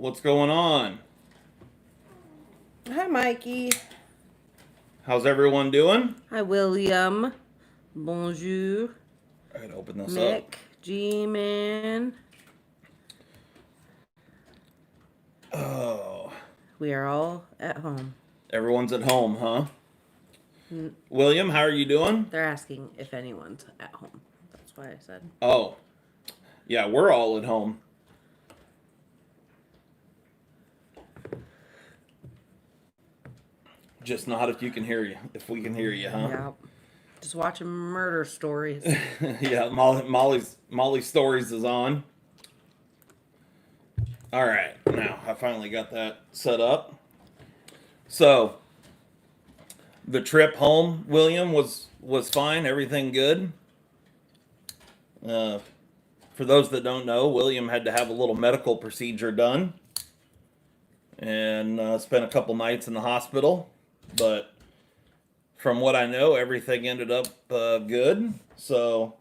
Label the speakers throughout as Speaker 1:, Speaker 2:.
Speaker 1: What's going on?
Speaker 2: Hi, Mikey.
Speaker 1: How's everyone doing?
Speaker 2: Hi, William. Bonjour.
Speaker 1: I gotta open this up.
Speaker 2: Mick. G-Man.
Speaker 1: Oh,
Speaker 2: We are all at home.
Speaker 1: everyone's at home, huh? William, how are you doing?
Speaker 2: They're asking if anyone's at home. That's why I said.
Speaker 1: Oh, yeah, we're all at home. Just not if you can hear you. If we can hear you, huh?
Speaker 2: Yeah. Just watching murder stories.
Speaker 1: Yeah, Molly's stories is on. All right, now I finally got that set up. So the trip home, William, was fine. Everything good. Uh, for those that don't know, William had to have a little medical procedure done and spent a couple nights in the hospital. But from what I know, everything ended up good. So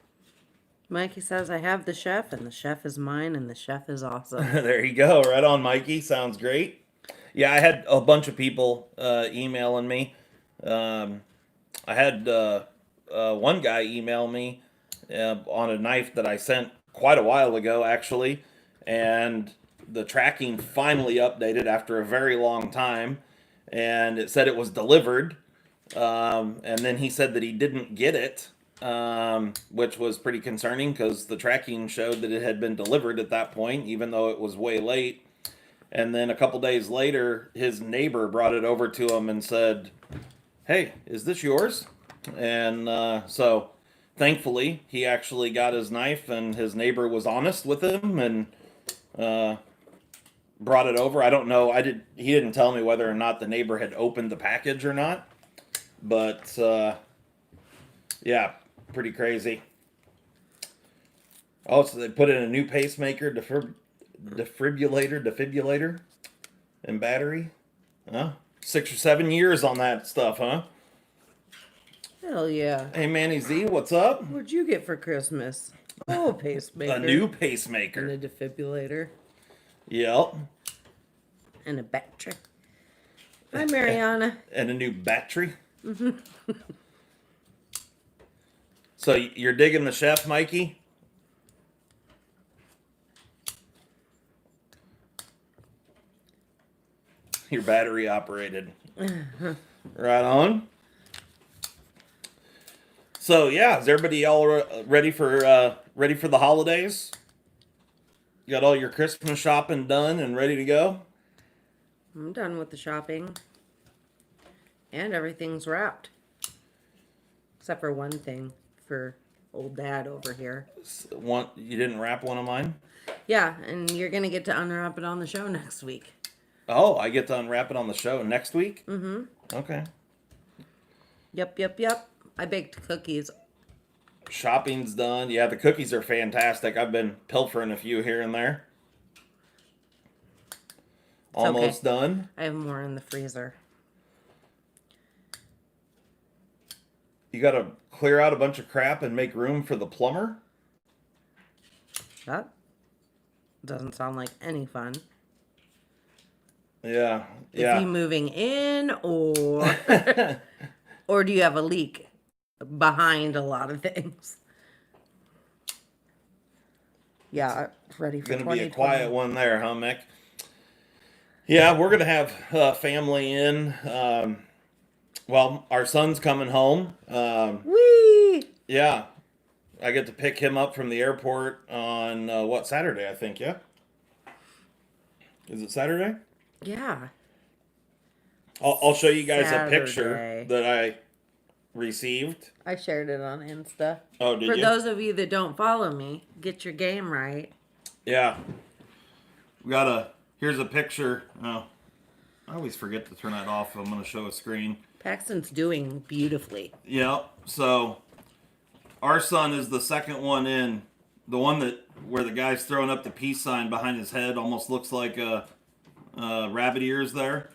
Speaker 2: Mikey says, I have the chef, and the chef is mine, and the chef is awesome.
Speaker 1: there you go. Right on, Mikey. Sounds great. Yeah, I had a bunch of people emailing me. Um, I had one guy email me on a knife that I sent quite a while ago, actually, and the tracking finally updated after a very long time, and it said it was delivered. And then he said that he didn't get it, which was pretty concerning because the tracking showed that it had been delivered at that point, even though it was way late. And then a couple days later, his neighbor brought it over to him and said, "Hey, is this yours?" And so thankfully, he actually got his knife, and his neighbor was honest with him and uh, brought it over. I don't know. He didn't tell me whether or not the neighbor had opened the package or not. But yeah, pretty crazy. Oh, so they put in a new pacemaker, defibrillator, and battery. Huh? 6 or 7 years on that stuff, huh?
Speaker 2: Hell yeah.
Speaker 1: Hey, Manny Z, what's up?
Speaker 2: What'd you get for Christmas? Oh, pacemaker.
Speaker 1: A new
Speaker 2: And
Speaker 1: pacemaker.
Speaker 2: a defibrillator.
Speaker 1: Yep.
Speaker 2: And a battery. Hi, Mariana.
Speaker 1: And a new battery. So you're digging the chef, Mikey? Your battery operated. Right on. So yeah, is everybody all ready for the holidays? You got all your Christmas shopping done and ready to go?
Speaker 2: I'm done with the shopping. And everything's wrapped. Except for one thing for old dad over here.
Speaker 1: You didn't wrap one of mine?
Speaker 2: Yeah, and you're going to get to unwrap it on the show next week.
Speaker 1: Oh, I get to unwrap it on the show next week?
Speaker 2: Mm-hmm.
Speaker 1: Okay.
Speaker 2: Yep. I baked cookies.
Speaker 1: Shopping's done. Yeah, the cookies are fantastic. I've been pilfering a few here and there. Almost
Speaker 2: okay.
Speaker 1: done.
Speaker 2: I have more in the freezer.
Speaker 1: You got to clear out a bunch of crap and make room for the plumber?
Speaker 2: That doesn't sound like any fun.
Speaker 1: Yeah.
Speaker 2: Is he moving in or or do you have a leak behind a lot of things? Yeah, ready for 2020.
Speaker 1: Gonna be a quiet one there, huh, Mick? Yeah, we're gonna have family in. Well, our son's coming home.
Speaker 2: Whee!
Speaker 1: Yeah, I get to pick him up from the airport on Saturday, I think. Yeah, is it Saturday?
Speaker 2: Yeah.
Speaker 1: I'll show you guys
Speaker 2: Saturday.
Speaker 1: a picture that I received.
Speaker 2: I shared it on Insta.
Speaker 1: Oh, did you?
Speaker 2: For those of you that don't follow me, get your game right.
Speaker 1: Yeah. Here's a picture. Oh, I always forget to turn that off. I'm going to show a screen.
Speaker 2: Paxton's doing beautifully.
Speaker 1: Yeah. So our son is the second one in. The one where the guy's throwing up the peace sign behind his head almost looks like rabbit ears there.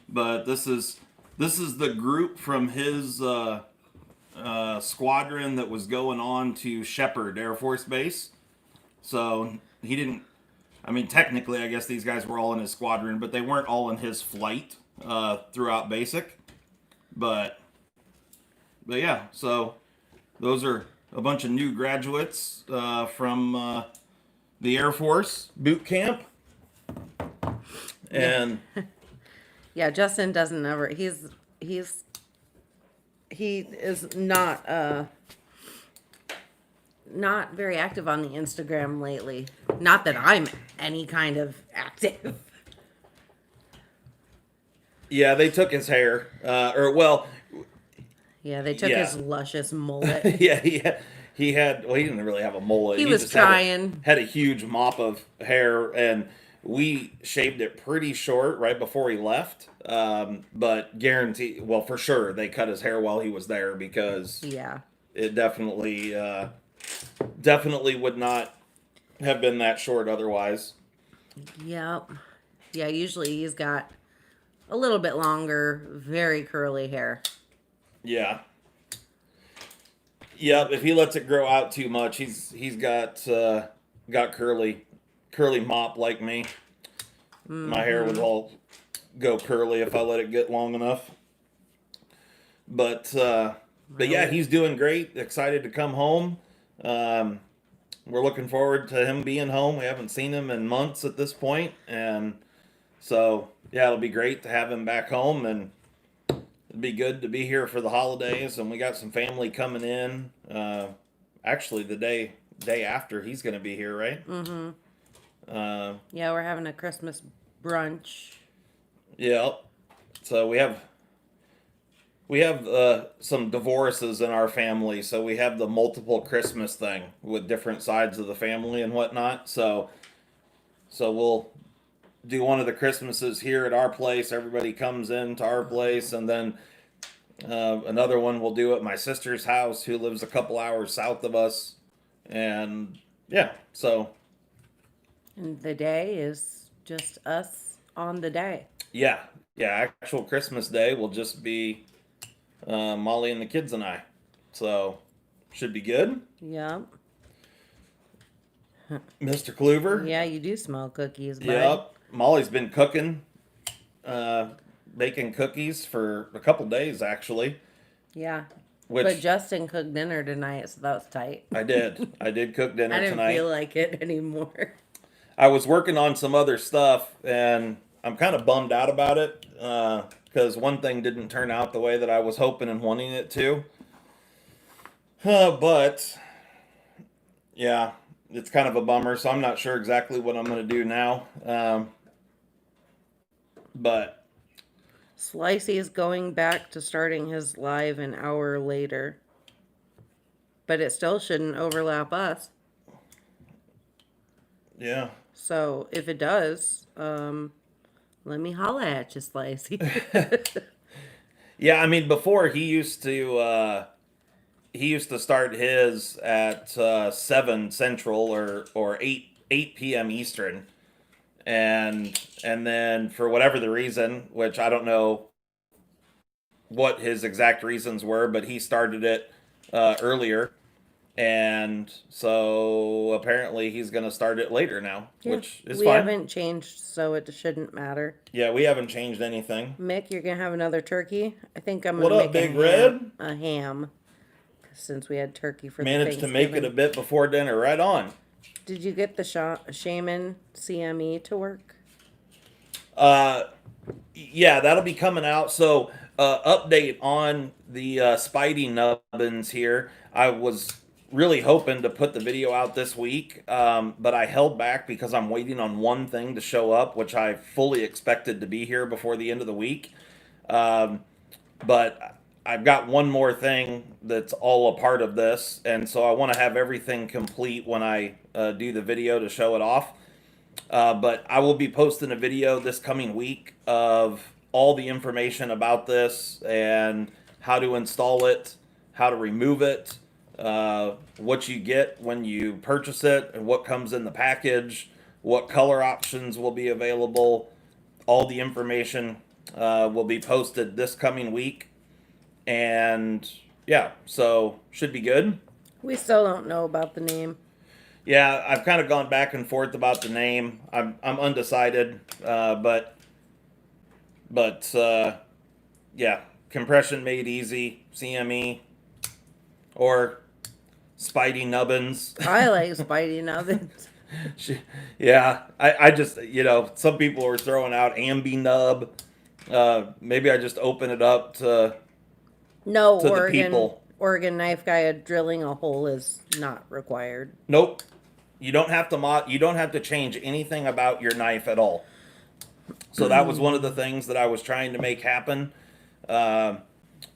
Speaker 1: But this is the group from his squadron that was going on to Shepherd Air Force Base. So he didn't I mean, technically, I guess these guys were all in his squadron, but they weren't all in his flight throughout basic. But yeah, so those are a bunch of new graduates from the Air Force boot camp,
Speaker 2: Yeah.
Speaker 1: and
Speaker 2: Yeah, Justin doesn't ever. He is not very active on the Instagram lately. Not that I'm any kind of active.
Speaker 1: yeah, they took his hair, or well,
Speaker 2: Yeah, they took
Speaker 1: yeah,
Speaker 2: his luscious mullet.
Speaker 1: yeah, he had. Well, he didn't really have a mullet.
Speaker 2: He
Speaker 1: He
Speaker 2: was
Speaker 1: just
Speaker 2: trying.
Speaker 1: had a huge mop of hair, and we shaved it pretty short right before he left. But guarantee, well, for sure, they cut his hair while he was there because
Speaker 2: Yeah.
Speaker 1: it definitely would not have been that short otherwise.
Speaker 2: Yep. Yeah, usually he's got a little bit longer, very curly hair.
Speaker 1: Yeah. Yep. If he lets it grow out too much, he's got curly mop like me. My hair would all go curly if I let it get long enough. But yeah,
Speaker 2: Well,
Speaker 1: he's doing great. Excited to come home. Um, we're looking forward to him being home. We haven't seen him in months at this point, and so yeah, it'll be great to have him back home, and it'd be good to be here for the holidays. And we got some family coming in. Actually, the day after he's going to be here, right?
Speaker 2: mm-hmm.
Speaker 1: Uh,
Speaker 2: Yeah, we're having a Christmas brunch.
Speaker 1: yeah. So we have some divorces in our family, so we have the multiple Christmas thing with different sides of the family and whatnot. So we'll do one of the Christmases here at our place. Everybody comes in to our place, and then another one we'll do at my sister's house, who lives a couple hours south of us. And yeah, so
Speaker 2: And the day is just us on the day.
Speaker 1: yeah, actual Christmas Day will just be Molly and the kids and I. So should be good.
Speaker 2: Yep.
Speaker 1: Mr. Kluver.
Speaker 2: Yeah, you do smell cookies, bud.
Speaker 1: Yep. Molly's been cooking, uh, baking cookies for a couple days actually.
Speaker 2: Yeah. But
Speaker 1: Which
Speaker 2: Justin cooked dinner tonight, so that was tight.
Speaker 1: I did. I did cook dinner
Speaker 2: I didn't
Speaker 1: tonight.
Speaker 2: feel like it anymore.
Speaker 1: I was working on some other stuff, and I'm kind of bummed out about it because one thing didn't turn out the way that I was hoping and wanting it to. But yeah, it's kind of a bummer. So I'm not sure exactly what I'm going to do now. But
Speaker 2: Slicey is going back to starting his live an hour later. But it still shouldn't overlap us.
Speaker 1: yeah,
Speaker 2: So if it does, let me holla at you, Slicey.
Speaker 1: yeah. I mean, before he used to start his at 7 Central or 8 p.m. Eastern, and then for whatever the reason, which I don't know what his exact reasons were, but he started it earlier, and so apparently he's going to start it later now,
Speaker 2: Yeah,
Speaker 1: which is
Speaker 2: we
Speaker 1: fine.
Speaker 2: haven't changed, so it shouldn't matter.
Speaker 1: Yeah, we haven't changed anything.
Speaker 2: Mick, you're gonna have another turkey. I think I'm
Speaker 1: What
Speaker 2: gonna
Speaker 1: up,
Speaker 2: make
Speaker 1: Big Red?
Speaker 2: a ham since we had turkey for the
Speaker 1: Managed to make it a
Speaker 2: Thanksgiving.
Speaker 1: bit before dinner. Right on.
Speaker 2: Did you get the Shaman CME to work?
Speaker 1: Uh, yeah, that'll be coming out. So, update on the Spidey nubbins here. I was really hoping to put the video out this week, but I held back because I'm waiting on one thing to show up, which I fully expected to be here before the end of the week. Um, but I've got one more thing that's all a part of this, and so I want to have everything complete when I do the video to show it off. But I will be posting a video this coming week of all the information about this and how to install it, how to remove it, what you get when you purchase it, and what comes in the package, what color options will be available. All the information will be posted this coming week. And yeah, so should be good.
Speaker 2: We still don't know about the name.
Speaker 1: Yeah, I've kind of gone back and forth about the name. I'm undecided, but yeah, compression made easy, CME or Spidey Nubbins.
Speaker 2: I like Spidey Nubbins.
Speaker 1: Yeah, I just some people were throwing out Ambi Nub. Maybe I just open it up
Speaker 2: No,
Speaker 1: to the people.
Speaker 2: Oregon knife guy drilling a hole is not required.
Speaker 1: Nope, you don't have to You don't have to change anything about your knife at all. So that was one of the things that I was trying to make happen. Uh,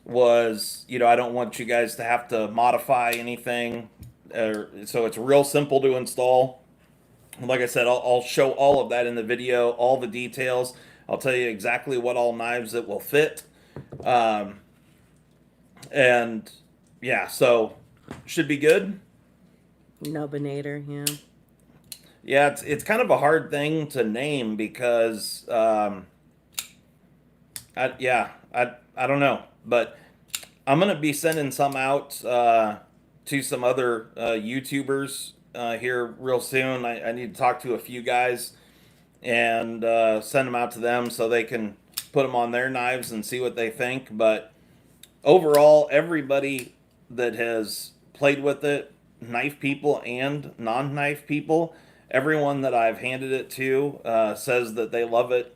Speaker 1: was I don't want you guys to have to modify anything. So it's real simple to install. Like I said, I'll show all of that in the video, all the details. I'll tell you exactly what all knives it will fit. Um, and yeah, so should be good.
Speaker 2: Nubbinator, yeah.
Speaker 1: Yeah, it's kind of a hard thing to name because I don't know, but I'm gonna be sending some out to some other YouTubers here real soon. I need to talk to a few guys and send them out to them so they can put them on their knives and see what they think. But overall, everybody that has played with it, knife people and non-knife people, everyone that I've handed it to says that they love it.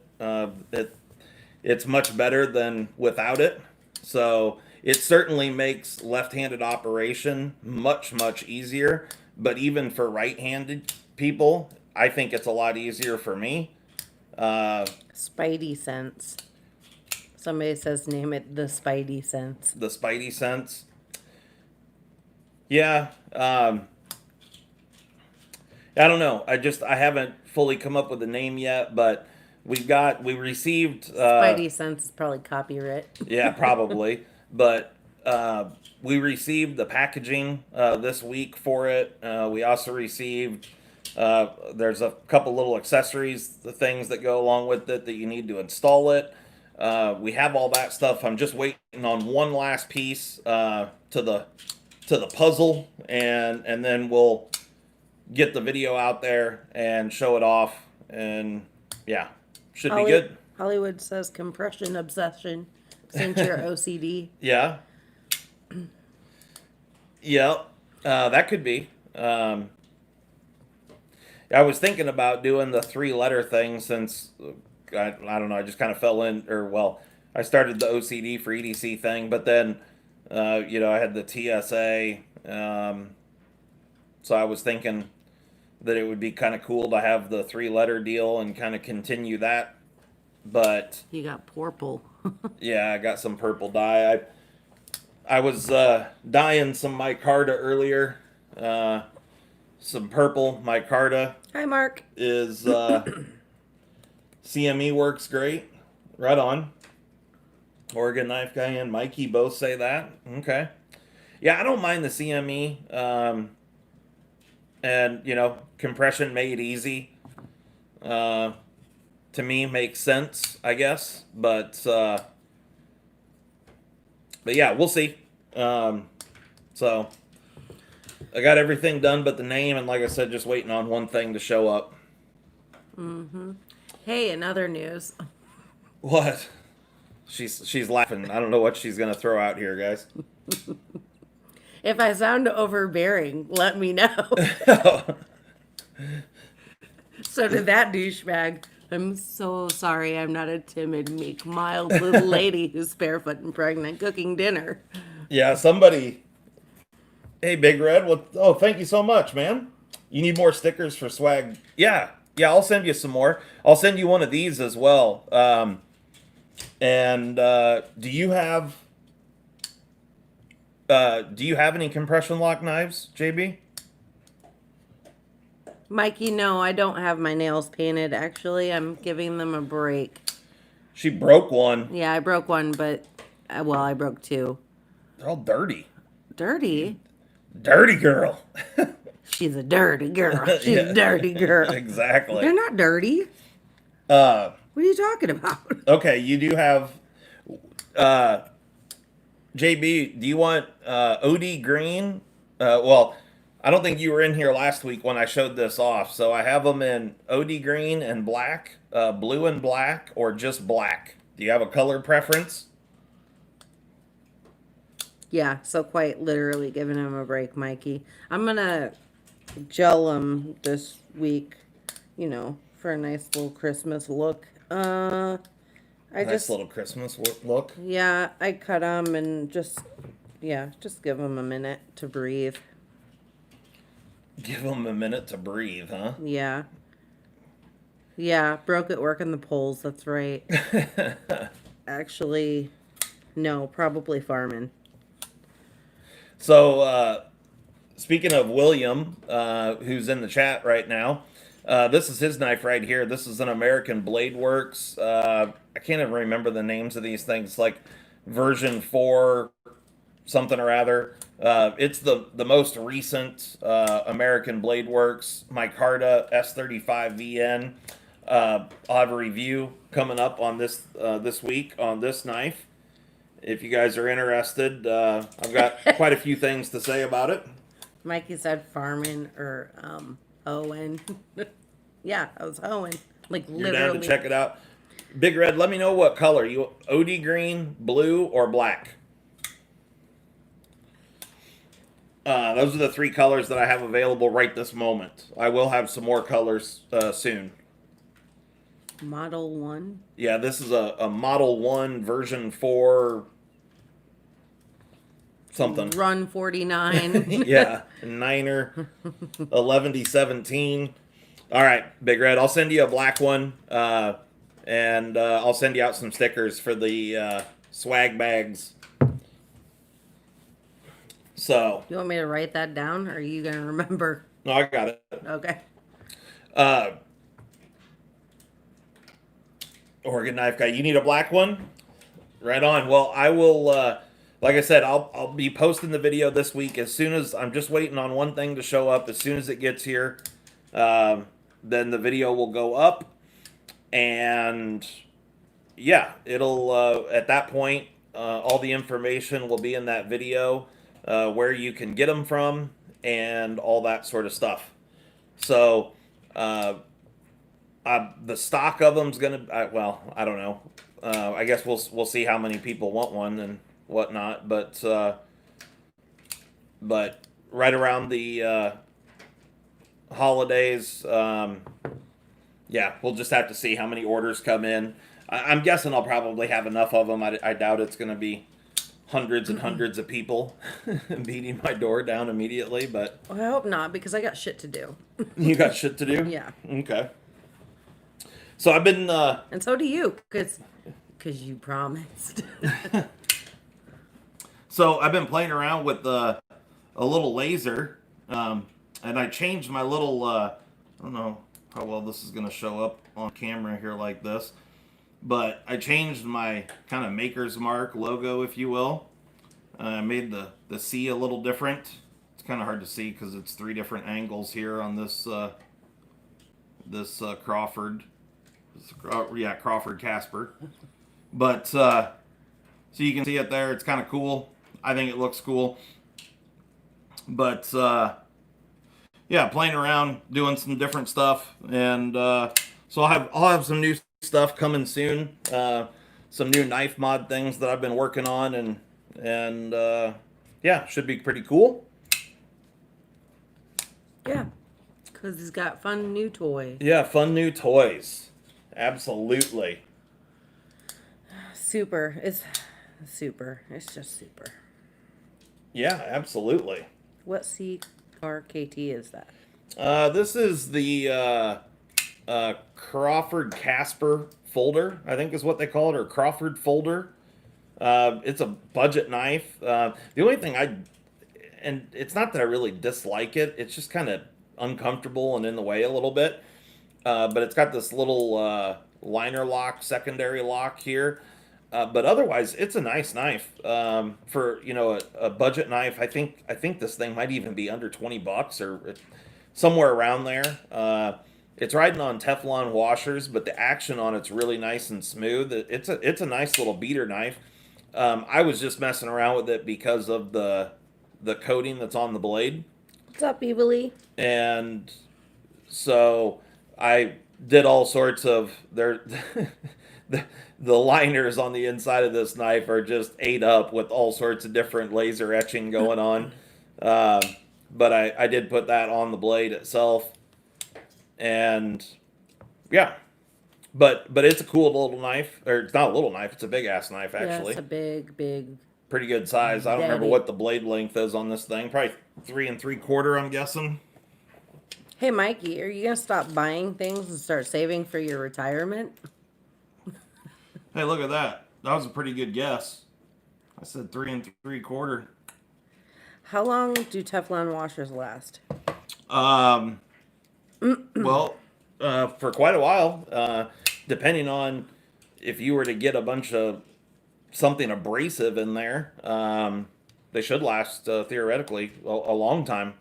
Speaker 1: It's much better than without it. So it certainly makes left-handed operation much easier. But even for right-handed people, I think it's a lot easier for me.
Speaker 2: Spidey sense. Somebody says name it the Spidey sense.
Speaker 1: The Spidey sense. Yeah. I don't know. I haven't fully come up with a name yet, but we received
Speaker 2: Spidey sense is probably copyright.
Speaker 1: yeah, probably. But we received the packaging this week for it. We also received there's a couple little accessories, the things that go along with it that you need to install it. We have all that stuff. I'm just waiting on one last piece to the puzzle, and then we'll get the video out there and show it off, and yeah, should be good.
Speaker 2: Hollywood says compression obsession since you're OCD.
Speaker 1: Yeah. Yep. That could be. I was thinking about doing the 3-letter thing since I don't know. I just kind of fell in, or well, I started the OCD for EDC thing, but then I had the TSA, so I was thinking that it would be kind of cool to have the 3-letter deal and kind of continue that. But
Speaker 2: you got purple.
Speaker 1: yeah, I got some purple dye. I was dyeing some micarta earlier. Some purple micarta.
Speaker 2: Hi, Mark.
Speaker 1: Is CME works great. Right on. Oregon Knife Guy and Mikey both say that. Okay. Yeah, I don't mind the CME. And compression made easy. To me, makes sense, I guess. But yeah, we'll see. So I got everything done but the name, and like I said, just waiting on one thing to show up.
Speaker 2: Mm-hmm. Hey, in other news.
Speaker 1: What? She's laughing. I don't know what she's gonna throw out here, guys.
Speaker 2: If I sound overbearing, let me know. So to that douchebag, I'm so sorry I'm not a timid, meek, mild little lady who's barefoot and pregnant cooking dinner.
Speaker 1: Yeah, somebody. Hey, Big Red. Well, oh, thank you so much, man. You need more stickers for swag? Yeah, I'll send you some more. I'll send you one of these as well. And do you have any compression lock knives, JB?
Speaker 2: Mikey, no, I don't have my nails painted. Actually, I'm giving them a break.
Speaker 1: She broke one.
Speaker 2: Yeah, I broke one, but I broke 2.
Speaker 1: They're all dirty.
Speaker 2: Dirty?
Speaker 1: Dirty girl.
Speaker 2: She's a dirty girl. She's a dirty girl.
Speaker 1: Exactly.
Speaker 2: They're not dirty. What are you talking about?
Speaker 1: Okay, you do have JB, do you want OD green? Well, I don't think you were in here last week when I showed this off. So I have them in OD green and black, blue and black, or just black. Do you have a color preference?
Speaker 2: Yeah, so quite literally giving him a break, Mikey. I'm gonna gel him this week, for a nice little Christmas look. I
Speaker 1: Nice
Speaker 2: just,
Speaker 1: little Christmas look.
Speaker 2: yeah, I cut him and just give him a minute to breathe.
Speaker 1: Give them a minute to breathe, huh?
Speaker 2: Yeah. Yeah, broke at work in the polls, that's right. Actually, no, probably farming.
Speaker 1: So, speaking of William, who's in the chat right now, this is his knife right here. This is an American Blade Works. I can't even remember the names of these things, like version 4 something or other. It's the most recent American Blade Works micarta S35VN. I'll have a review coming up on this week on this knife. If you guys are interested, I've got quite a few things to say about it.
Speaker 2: Mikey said farming or hoeing. Yeah, I was hoeing. Like
Speaker 1: You're down to
Speaker 2: literally.
Speaker 1: check it out. Big Red, let me know what color. You OD green, blue, or black? Those are the 3 colors that I have available right this moment. I will have some more colors soon.
Speaker 2: Model 1.
Speaker 1: Yeah, this is a Model 1 version 4 something.
Speaker 2: Run 49.
Speaker 1: Yeah, Niner 11D17. All right, Big Red, I'll send you a black one, and I'll send you out some stickers for the swag bags. So,
Speaker 2: You want me to write that down, or are you going to remember?
Speaker 1: no, I got it.
Speaker 2: Okay.
Speaker 1: Oregon Knife Guy, you need a black one? Right on. Well, I will, like I said, I'll be posting the video this week as soon as, I'm just waiting on one thing to show up. As soon as it gets here, then the video will go up. And yeah, it'll, at that point, all the information will be in that video, where you can get them from and all that sort of stuff. So, the stock of them's gonna. Well, I don't know. I guess we'll see how many people want one and whatnot. But right around the holidays, yeah, we'll just have to see how many orders come in. I'm guessing I'll probably have enough of them. I doubt it's gonna be hundreds and hundreds of people beating my door down immediately. But
Speaker 2: Well, I hope not, because I got shit to do.
Speaker 1: you got shit to do.
Speaker 2: Yeah.
Speaker 1: Okay. So I've been.
Speaker 2: And so do you, because you promised.
Speaker 1: So I've been playing around with a little laser, and I changed my little. I don't know how well this is going to show up on camera here like this, but I changed my kind of Maker's Mark logo, if you will. I made the C a little different. It's kind of hard to see because it's 3 different angles here on this Crawford. Yeah, Crawford Casper. But so you can see it there. It's kind of cool. I think it looks cool. But yeah, playing around, doing some different stuff, and so I'll have some new stuff coming soon. Some new knife mod things that I've been working on, and yeah, should be pretty cool.
Speaker 2: Yeah, because he's got fun new toys.
Speaker 1: Yeah, fun new toys. Absolutely.
Speaker 2: Super. It's super. It's just super.
Speaker 1: Yeah, absolutely.
Speaker 2: What CRKT is that?
Speaker 1: This is the Crawford Casper folder, I think is what they call it, or Crawford folder. It's a budget knife. The only thing and it's not that I really dislike it, it's just kind of uncomfortable and in the way a little bit. But it's got this little liner lock, secondary lock here. But otherwise, it's a nice knife for a budget knife. I think this thing might even be under $20 or somewhere around there. It's riding on Teflon washers, but the action on it's really nice and smooth. It's a nice little beater knife. I was just messing around with it because of the coating that's on the blade.
Speaker 2: What's up, Evilly?
Speaker 1: And so I did all sorts of there. The liners on the inside of this knife are just ate up with all sorts of different laser etching going on. Uh, but I did put that on the blade itself, and yeah. But it's a cool little knife, or it's not a little knife. It's a big ass knife
Speaker 2: Yeah,
Speaker 1: actually.
Speaker 2: it's a big
Speaker 1: Pretty good size. I don't remember
Speaker 2: daddy.
Speaker 1: what the blade length is on this thing. Probably 3 3/4. I'm guessing.
Speaker 2: Hey, Mikey, are you gonna stop buying things and start saving for your retirement?
Speaker 1: Hey, look at that. That was a pretty good guess. I said 3 3/4.
Speaker 2: How long do Teflon washers last?
Speaker 1: Um, well, for quite a while, depending on if you were to get a bunch of something abrasive in there, they should last theoretically a long time.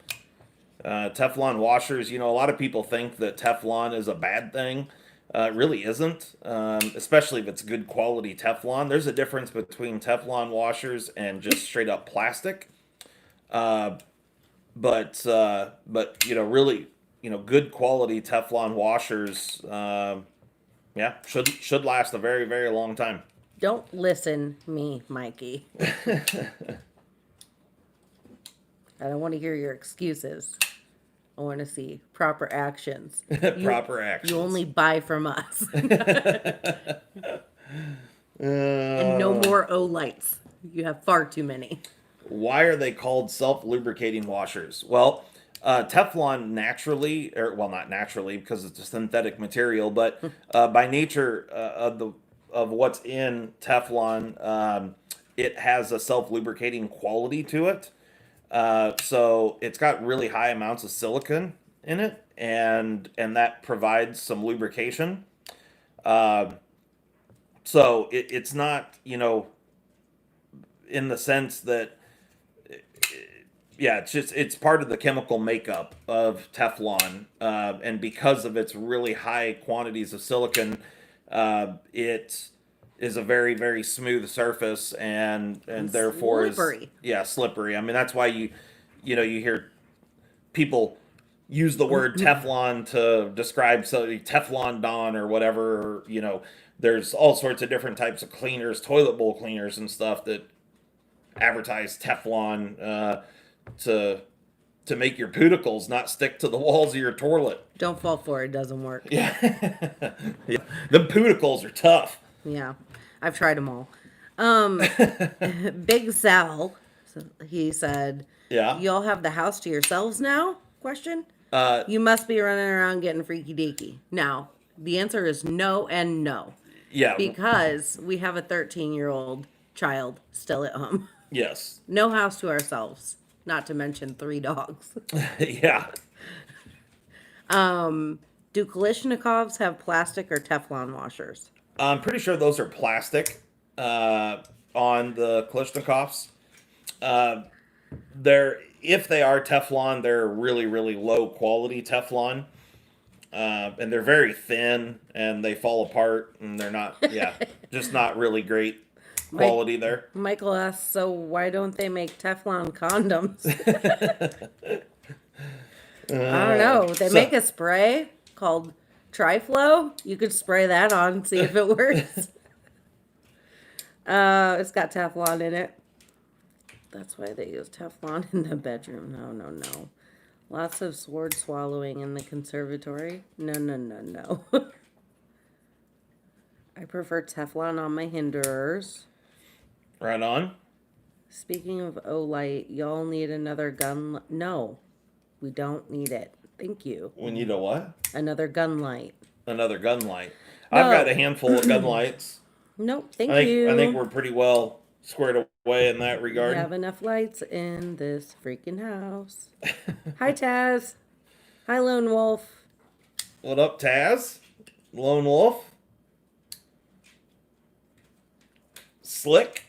Speaker 1: Teflon washers, a lot of people think that Teflon is a bad thing. It really isn't, especially if it's good quality Teflon. There's a difference between Teflon washers and just straight up plastic. Uh, but really, good quality Teflon washers, yeah, should last a very very long time.
Speaker 2: Don't listen, me, Mikey. I don't want to hear your excuses. I want to see proper actions.
Speaker 1: Proper actions.
Speaker 2: You only buy from us. And no more O lights. You have far too many.
Speaker 1: Why are they called self-lubricating washers? Well, Teflon naturally, or well, not naturally because it's a synthetic material, but by nature of what's in Teflon, it has a self-lubricating quality to it. So it's got really high amounts of silicon in it, and that provides some lubrication. Uh, so it's not, in the sense that, yeah, it's part of the chemical makeup of Teflon, and because of its really high quantities of silicon, it is a very very smooth surface, and therefore
Speaker 2: Slippery.
Speaker 1: is, yeah, slippery. I mean, that's why you hear people use the word Teflon to describe Teflon Don or whatever. Or, there's all sorts of different types of cleaners, toilet bowl cleaners and stuff that advertise Teflon, to make your pooticles not stick to the walls of your toilet.
Speaker 2: Don't fall for it. It doesn't work.
Speaker 1: Yeah, yeah. The pooticles are tough.
Speaker 2: Yeah. I've tried them all. Big Sal, he said,
Speaker 1: Yeah.
Speaker 2: y'all have the house to yourselves now? Question.
Speaker 1: Uh,
Speaker 2: You must be running around getting freaky deaky. Now, the answer is no and no.
Speaker 1: yeah.
Speaker 2: Because we have a 13-year-old child still at home.
Speaker 1: Yes.
Speaker 2: No house to ourselves. Not to mention 3 dogs.
Speaker 1: Yeah.
Speaker 2: Do Kalishnikovs have plastic or Teflon washers?
Speaker 1: I'm pretty sure those are plastic, on the Kalishnikovs. Uh, if they are Teflon, they're really really low quality Teflon, and they're very thin and they fall apart and they're not, yeah, just not really great quality there.
Speaker 2: Michael asks, so why don't they make Teflon condoms? I don't know. They make a spray called Triflow. You could spray that on and see if it works. It's got Teflon in it. That's why they use Teflon in the bedroom. No. Lots of sword swallowing in the conservatory. No. I prefer Teflon on my hinderers.
Speaker 1: Right on.
Speaker 2: Speaking of Olight, y'all need another gun. No, we don't need it. Thank you.
Speaker 1: We need a what?
Speaker 2: Another gun light.
Speaker 1: Another gun light.
Speaker 2: No.
Speaker 1: I've got a handful of gun lights.
Speaker 2: Nope, thank
Speaker 1: I
Speaker 2: you.
Speaker 1: think we're pretty well squared away in that
Speaker 2: We
Speaker 1: regard.
Speaker 2: have enough lights in this freaking house. Hi, Taz. Hi, Lone Wolf.
Speaker 1: What up, Taz? Lone Wolf? Slick?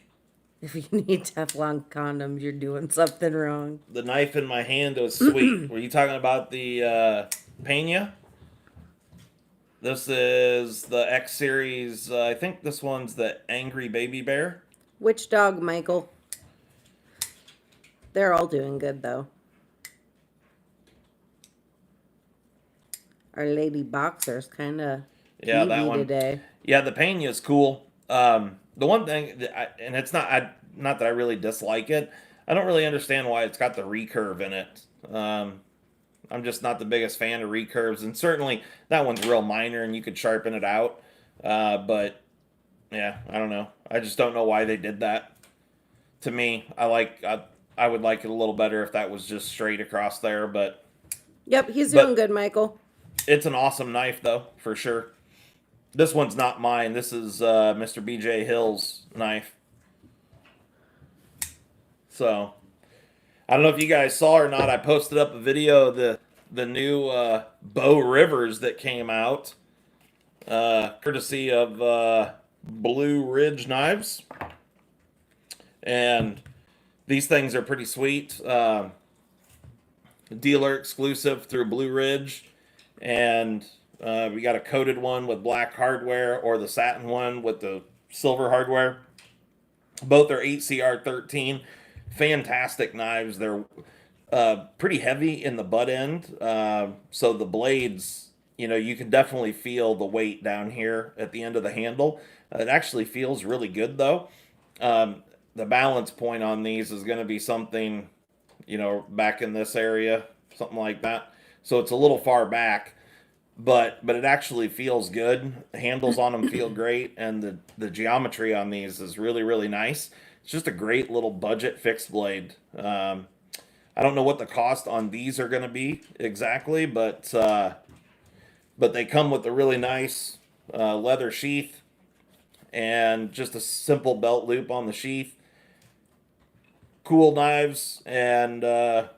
Speaker 2: If you need Teflon condoms, you're doing something wrong.
Speaker 1: The knife in my hand was sweet. Were you talking about the Pena? This is the X series. I think this one's the Angry Baby Bear.
Speaker 2: Which dog, Michael? They're all doing good, though. Our lady boxer's kind of
Speaker 1: Yeah, that
Speaker 2: peevy
Speaker 1: one.
Speaker 2: today.
Speaker 1: Yeah, the Pena is cool. The one thing, and it's not that I really dislike it. I don't really understand why it's got the recurve in it. I'm just not the biggest fan of recurves, and certainly that one's real minor, and you could sharpen it out. But yeah, I don't know. I just don't know why they did that. To me, I would like it a little better if that was just straight across there.
Speaker 2: Yep, he's doing
Speaker 1: But
Speaker 2: good, Michael.
Speaker 1: it's an awesome knife though, for sure. This one's not mine. This is Mr. BJ Hill's knife. So I don't know if you guys saw or not. I posted up a video of the new Bow Rivers that came out, courtesy of Blue Ridge Knives, and these things are pretty sweet. Dealer exclusive through Blue Ridge, and we got a coated one with black hardware or the satin one with the silver hardware. Both are 8CR13. Fantastic knives. They're pretty heavy in the butt end, so the blades, you can definitely feel the weight down here at the end of the handle. It actually feels really good though. The balance point on these is going to be something, back in this area, something like that. So it's a little far back, but it actually feels good. The handles on them feel great, and the geometry on these is really really nice. It's just a great little budget fixed blade. I don't know what the cost on these are going to be exactly, but they come with a really nice leather sheath and just a simple belt loop on the sheath. Cool knives, and a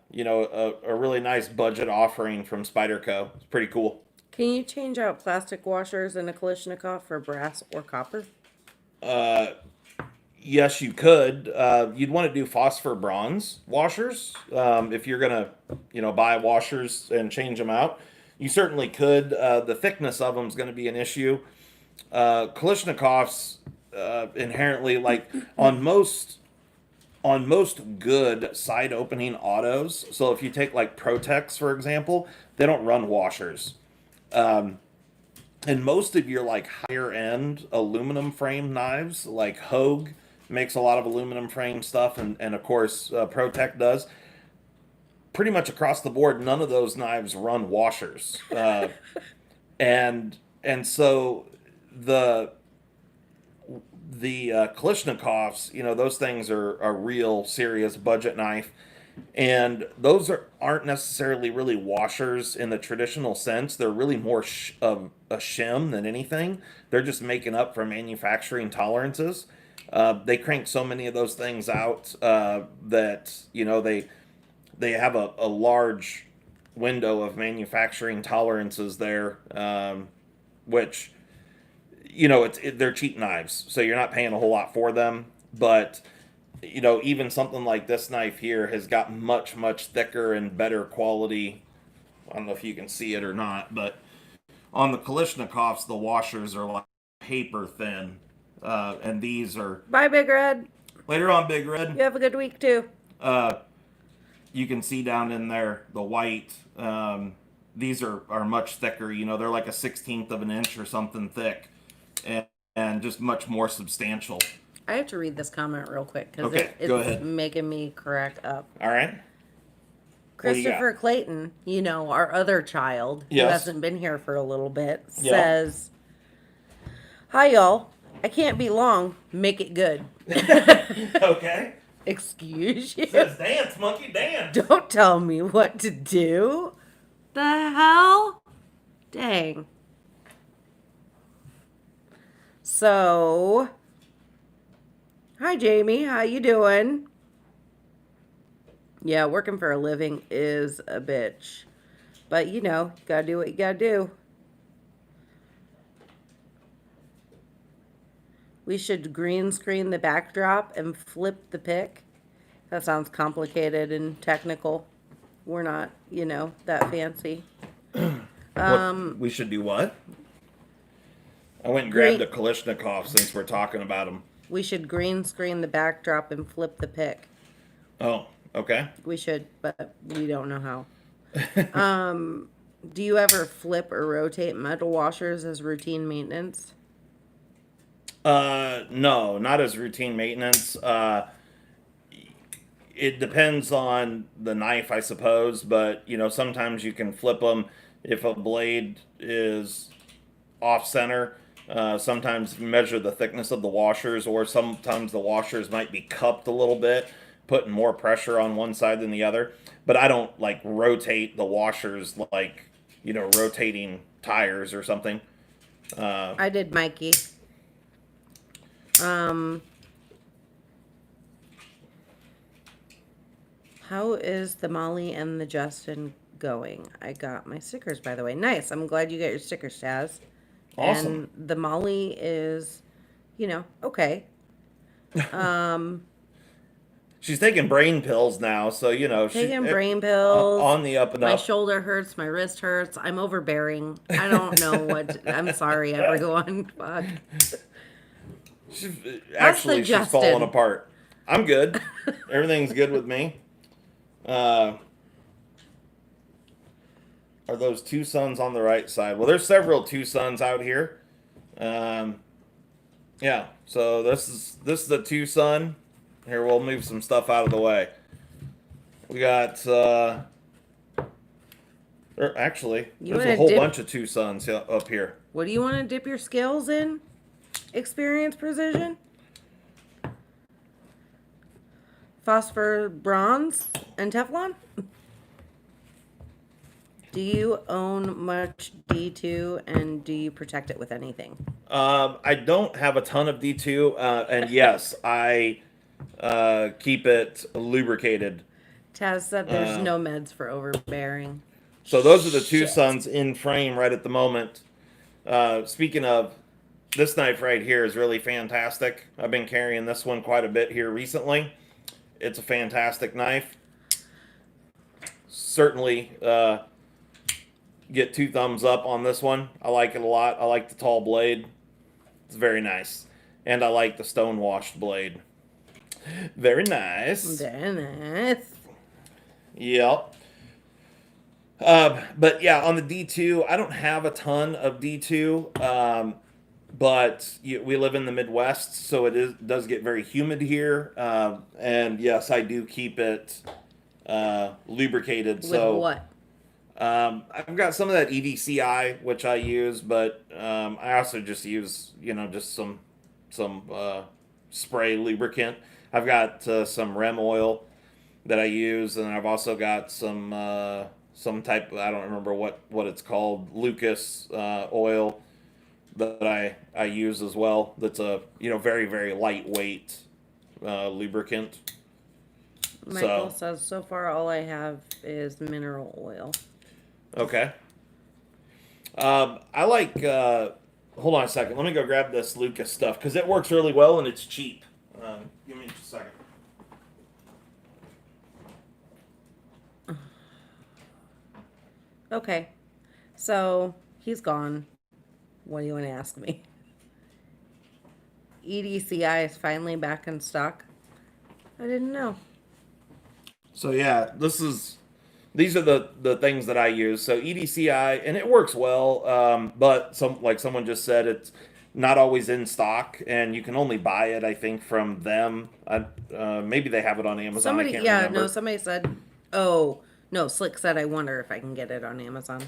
Speaker 1: really nice budget offering from Spyderco. It's pretty cool.
Speaker 2: Can you change out plastic washers in a Kalashnikov for brass or copper?
Speaker 1: Yes, you could. You'd want to do phosphor bronze washers if you're gonna, buy washers and change them out. You certainly could. The thickness of them is going to be an issue. Kalashnikovs inherently, like on most good side opening autos. So if you take like Protex for example, they don't run washers. And most of your like higher end aluminum frame knives, like Hogue makes a lot of aluminum frame stuff, and of course Protec does. Pretty much across the board, none of those knives run washers, and so the the Kalashnikovs, those things are a real serious budget knife, and those aren't necessarily really washers in the traditional sense. They're really more of a shim than anything. They're just making up for manufacturing tolerances. They crank so many of those things out that they have a large window of manufacturing tolerances there, which they're cheap knives, so you're not paying a whole lot for them. But even something like this knife here has got much much thicker and better quality. I don't know if you can see it or not, but on the Kalashnikovs, the washers are like paper thin, and these are
Speaker 2: Bye, Big Red.
Speaker 1: later on. Big Red,
Speaker 2: You have a good week too.
Speaker 1: uh, you can see down in there the white. These are much thicker. They're like a 16th of an inch or something thick, and just much more substantial.
Speaker 2: I have to read this comment real quick because
Speaker 1: Okay, go
Speaker 2: it's
Speaker 1: ahead.
Speaker 2: making me crack up.
Speaker 1: All right. What do you got?
Speaker 2: Christopher Clayton, our other child who
Speaker 1: Yes.
Speaker 2: hasn't been here for a little bit,
Speaker 1: Yeah.
Speaker 2: says, "Hi, y'all. I can't be long. Make it good."
Speaker 1: Okay.
Speaker 2: Excuse you.
Speaker 1: Says dance, monkey, dance.
Speaker 2: Don't tell me what to do. The hell? Dang. So, hi Jamie, how you doing? Yeah, working for a living is a bitch. But gotta do what you gotta do. We should green screen the backdrop and flip the pic. That sounds complicated and technical. We're not, that fancy.
Speaker 1: We should do what? I went and grabbed
Speaker 2: Green-
Speaker 1: a Kalashnikov since we're talking about them.
Speaker 2: We should green screen the backdrop and flip the pic.
Speaker 1: Oh, okay.
Speaker 2: We should, but we don't know how. Do you ever flip or rotate metal washers as routine maintenance?
Speaker 1: No, not as routine maintenance. It depends on the knife, I suppose, but sometimes you can flip them if a blade is off center. Sometimes measure the thickness of the washers, or sometimes the washers might be cupped a little bit, putting more pressure on one side than the other. But I don't like rotate the washers like rotating tires or something. Uh,
Speaker 2: I did, Mikey. Um, how is the Molly and the Justin going? I got my stickers, by the way. Nice. I'm glad you got your stickers, Chaz.
Speaker 1: awesome.
Speaker 2: And the Molly is, okay. Um,
Speaker 1: She's taking brain pills now, so she
Speaker 2: taking brain pills.
Speaker 1: on the up and
Speaker 2: My
Speaker 1: up.
Speaker 2: shoulder hurts. My wrist hurts. I'm overbearing. I don't know what. I'm sorry, everyone. Fuck.
Speaker 1: She's,
Speaker 2: How's the
Speaker 1: she's falling
Speaker 2: Justin?
Speaker 1: apart. I'm good. Everything's good with me. Uh, are those two suns on the right side? Well, there's several two suns out here. Um, yeah. So this is the two sun. Here, we'll move some stuff out of the way. We got. Actually,
Speaker 2: You
Speaker 1: there's
Speaker 2: want
Speaker 1: a
Speaker 2: to
Speaker 1: whole
Speaker 2: dip?
Speaker 1: bunch of two suns up here.
Speaker 2: What do you want to dip your scales in? Experience precision? Phosphor bronze and Teflon? Do you own much D2 and do you protect it with anything?
Speaker 1: I don't have a ton of D2, and yes, I keep it lubricated.
Speaker 2: Taz said there's
Speaker 1: Uh,
Speaker 2: no meds for overbearing.
Speaker 1: so those are the two
Speaker 2: Shit.
Speaker 1: suns in frame right at the moment. Speaking of, this knife right here is really fantastic. I've been carrying this one quite a bit here recently. It's a fantastic knife. Certainly get two thumbs up on this one. I like it a lot. I like the tall blade. It's very nice. And I like the stone washed blade. Very nice.
Speaker 2: Very nice.
Speaker 1: Yep. But yeah, on the D2, I don't have a ton of D2. But we live in the Midwest, so does get very humid here. And yes, I do keep it lubricated.
Speaker 2: With
Speaker 1: So
Speaker 2: what?
Speaker 1: I've got some of that EDCI, which I use, but I also just use just some spray lubricant. I've got some REM oil that I use, and I've also got some type, I don't remember what it's called, Lucas oil that I use as well. That's a very very lightweight lubricant.
Speaker 2: Michael
Speaker 1: So
Speaker 2: says, so far all I have is mineral oil.
Speaker 1: okay. I like. Hold on a second. Let me go grab this Lucas stuff because it works really well and it's cheap. Give me just a second.
Speaker 2: Okay. So he's gone. What do you want to ask me? EDCI is finally back in stock. I didn't know.
Speaker 1: So yeah, these are the things that I use. So EDCI, and it works well, but like someone just said, it's not always in stock, and you can only buy it, I think, from them. Maybe they have it on Amazon. I
Speaker 2: Somebody,
Speaker 1: can't
Speaker 2: yeah, no,
Speaker 1: remember.
Speaker 2: somebody said, oh, no, Slick said, I wonder if I can get it on Amazon.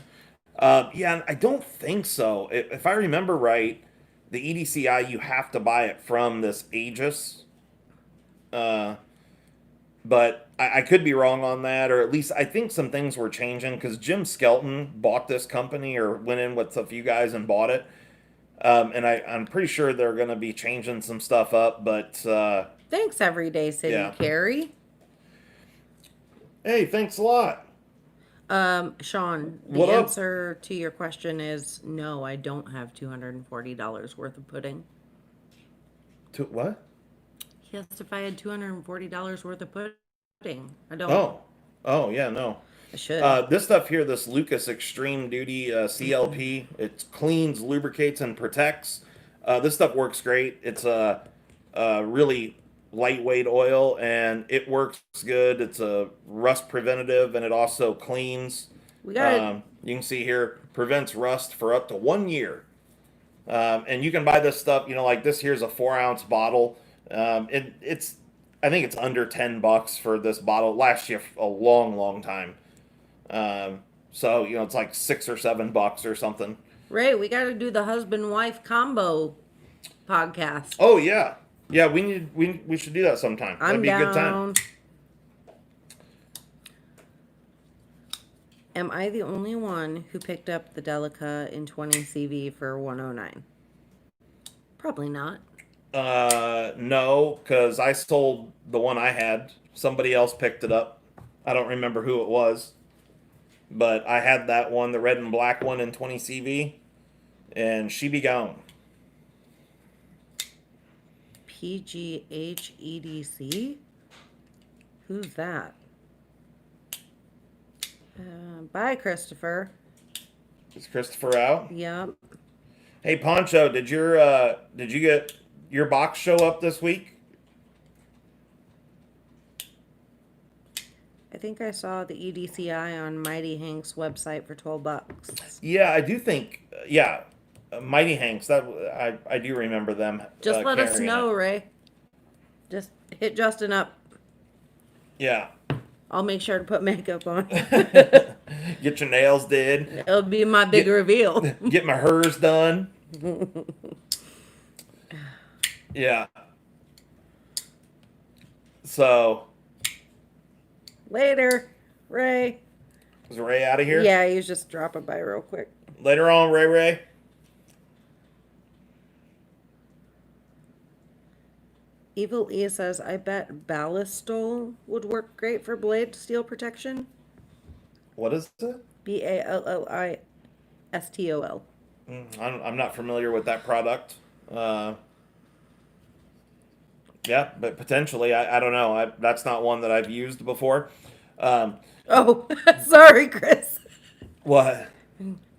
Speaker 1: Yeah, I don't think so. If I remember right, the EDCI you have to buy it from this Aegis. Uh, but I could be wrong on that, or at least I think some things were changing because Jim Skelton bought this company or went in with a few guys and bought it. And I'm pretty sure they're going to be changing some stuff up, but
Speaker 2: Thanks, Everyday City
Speaker 1: yeah.
Speaker 2: Carrie.
Speaker 1: Hey, thanks a lot.
Speaker 2: Sean, the
Speaker 1: What up?
Speaker 2: answer to your question is no, I don't have $240 worth of pudding.
Speaker 1: To what?
Speaker 2: He asked if I had $240 worth of pudding. I don't.
Speaker 1: Oh, oh yeah, no.
Speaker 2: I should.
Speaker 1: This stuff here, this Lucas Extreme Duty CLP, it cleans, lubricates, and protects. This stuff works great. It's a really lightweight oil, and it works good. It's a rust preventative, and it also cleans.
Speaker 2: We got
Speaker 1: You can see here, prevents rust for up to 1 year. And you can buy this stuff, like this here's a 4 ounce bottle. It's, I think it's under $10 for this bottle. It lasts you a long, long time. So, it's like $6 or $7 or something.
Speaker 2: Ray. We got to do the husband wife combo podcast.
Speaker 1: Oh, yeah. Yeah, we should do that sometime.
Speaker 2: I'm
Speaker 1: That'd be a good time.
Speaker 2: down. Am I the only one who picked up the Delica in 20 CV for 109? Probably not.
Speaker 1: No, because I sold the one I had. Somebody else picked it up. I don't remember who it was. But I had that one, the red and black one in 20 CV, and she be gone.
Speaker 2: PGHEDC? Who's that? Bye, Christopher.
Speaker 1: Is Christopher out?
Speaker 2: Yep.
Speaker 1: Hey, Poncho, did you get your box show up this week?
Speaker 2: I think I saw the EDCI on Mighty Hank's website for $12.
Speaker 1: Yeah, I do think. Yeah, Mighty Hanks. That I do remember them.
Speaker 2: Just let us
Speaker 1: carrying
Speaker 2: know,
Speaker 1: it.
Speaker 2: Ray. Just hit Justin up.
Speaker 1: Yeah.
Speaker 2: I'll make sure to put makeup on.
Speaker 1: Get your nails did.
Speaker 2: It'll be my big reveal.
Speaker 1: Get my hers done. Yeah. So.
Speaker 2: Later, Ray.
Speaker 1: Is Ray out of here?
Speaker 2: Yeah, he was just dropping by real quick.
Speaker 1: Later on, Ray.
Speaker 2: Evil E says, I bet Ballistol would work great for blade steel protection.
Speaker 1: What is it?
Speaker 2: Ballistol.
Speaker 1: I'm not familiar with that product. Yeah, but potentially, I don't know. That's not one that I've used before.
Speaker 2: Oh, sorry, Chris.
Speaker 1: What?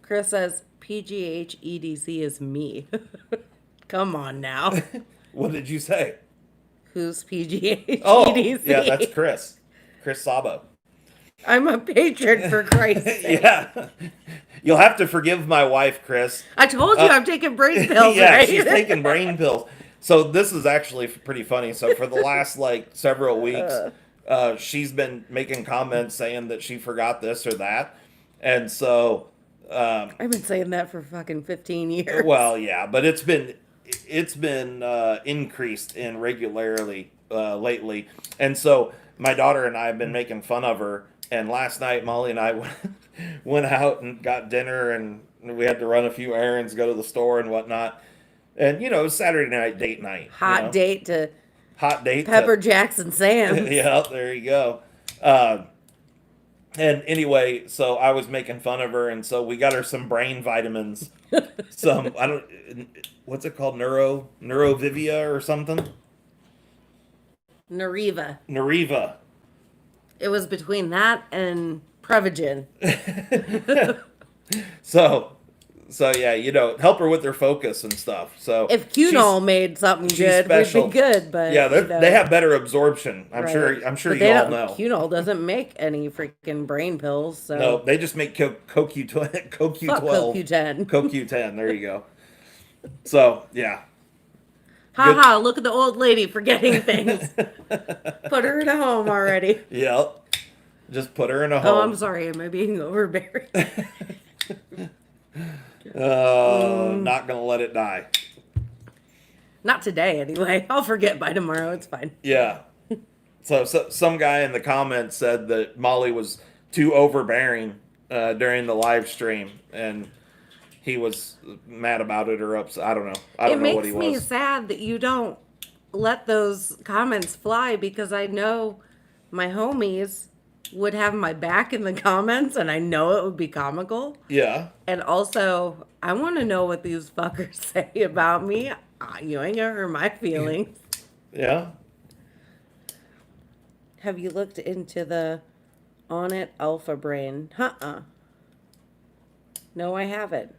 Speaker 2: Chris says, PGHEDC is me. Come on now.
Speaker 1: What did you say?
Speaker 2: Who's PGHEDC?
Speaker 1: Oh, yeah, that's Chris. Chris Sabo.
Speaker 2: I'm a patron, for Christ's sake.
Speaker 1: Yeah. You'll have to forgive my wife, Chris.
Speaker 2: I told you I'm taking brain pills,
Speaker 1: Yeah,
Speaker 2: right?
Speaker 1: she's taking brain pills. So this is actually pretty funny. So for the last several weeks, she's been making comments saying that she forgot this or that, and so
Speaker 2: I've been saying that for fucking 15 years.
Speaker 1: well, yeah, but it's been increased in regularly lately, and so my daughter and I have been making fun of her. And last night, Molly and I went out and got dinner, and we had to run a few errands, go to the store and whatnot. And, it was Saturday night, date night.
Speaker 2: Hot date to Pepper Jackson Sands.
Speaker 1: Yeah, there you go. And anyway, so I was making fun of her, and so we got her some brain vitamins. What's it called? Neurovivia or something?
Speaker 2: Nariva. It was between that and Prevagen.
Speaker 1: So yeah, help her with her focus and stuff. So
Speaker 2: if Cunol made something good, we'd be good. But
Speaker 1: yeah, they have better absorption. I'm
Speaker 2: right.
Speaker 1: sure you all know.
Speaker 2: Cunol doesn't make any freaking brain pills. So
Speaker 1: no, they just make CoQ12.
Speaker 2: CoQ10.
Speaker 1: CoQ10. There you go. So yeah.
Speaker 2: Ha! Look at the old lady forgetting things. Put her in a home already.
Speaker 1: Yep. Just put her in a home.
Speaker 2: Oh, I'm sorry. Am I being overbearing?
Speaker 1: Not gonna let it die.
Speaker 2: Not today, anyway. I'll forget by tomorrow. It's fine.
Speaker 1: Yeah. So some guy in the comments said that Molly was too overbearing during the live stream, and he was mad about it or upset. I don't know. I don't know what he was.
Speaker 2: It makes me sad that you don't let those comments fly, because I know my homies would have my back in the comments, and I know it would be comical.
Speaker 1: Yeah.
Speaker 2: And also, I want to know what these fuckers say about me. You ain't gonna hurt my feelings.
Speaker 1: Yeah.
Speaker 2: Have you looked into the Onnit Alpha Brain? No, I haven't.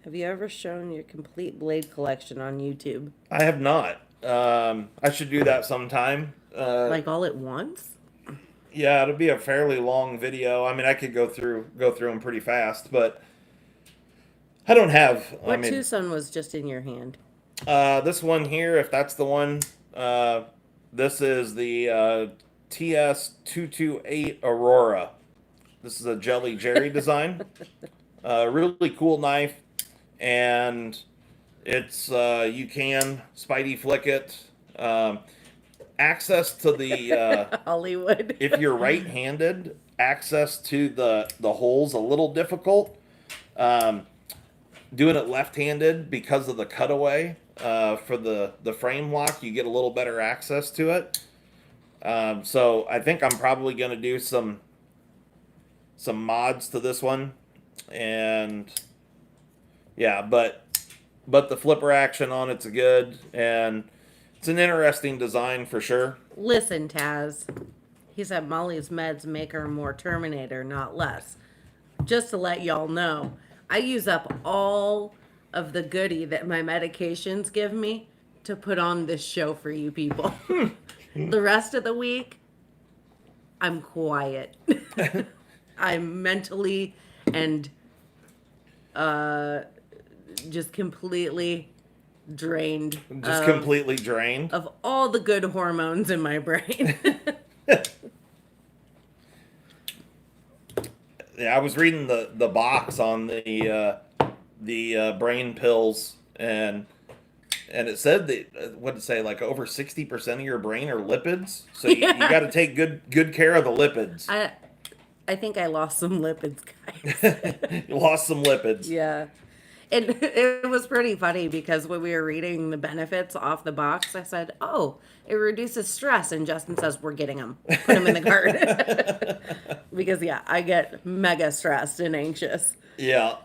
Speaker 2: Have you ever shown your complete blade collection on YouTube?
Speaker 1: I have not. I should do that sometime.
Speaker 2: Like all at once?
Speaker 1: Yeah, it'll be a fairly long video. I mean, I could go through them pretty fast, but I don't have. I
Speaker 2: What
Speaker 1: mean,
Speaker 2: Tucson was just in your hand?
Speaker 1: this one here, if that's the one, this is the TS 228 Aurora. This is a Jelly Jerry design. Really cool knife, and it's you can Spidey flick it. Access to the
Speaker 2: Hollywood.
Speaker 1: if you're right-handed, access to the hole's a little difficult. Um, Doing it left-handed because of the cutaway for the frame lock, you get a little better access to it. So I think I'm probably going to do some mods to this one, and yeah, but the flipper action on it's good, and it's an interesting design for sure.
Speaker 2: Listen, Taz. He said Molly's meds make her more Terminator, not less. Just to let y'all know, I use up all of the goodie that my medications give me to put on this show for you people. The rest of the week, I'm quiet. I'm mentally and just completely drained
Speaker 1: Just completely drained.
Speaker 2: of all the good hormones in my brain.
Speaker 1: Yeah, I was reading the box on the brain pills, and it said that what did it say, like over 60% of your brain are lipids, so you got to take good care of the lipids.
Speaker 2: I think I lost some lipids, guys.
Speaker 1: You lost some lipids.
Speaker 2: Yeah. It was pretty funny because when we were reading the benefits off the box, I said, "Oh, it reduces stress," and Justin says, "We're getting them. Put them in the cart." Because yeah, I get mega stressed and anxious.
Speaker 1: Yeah.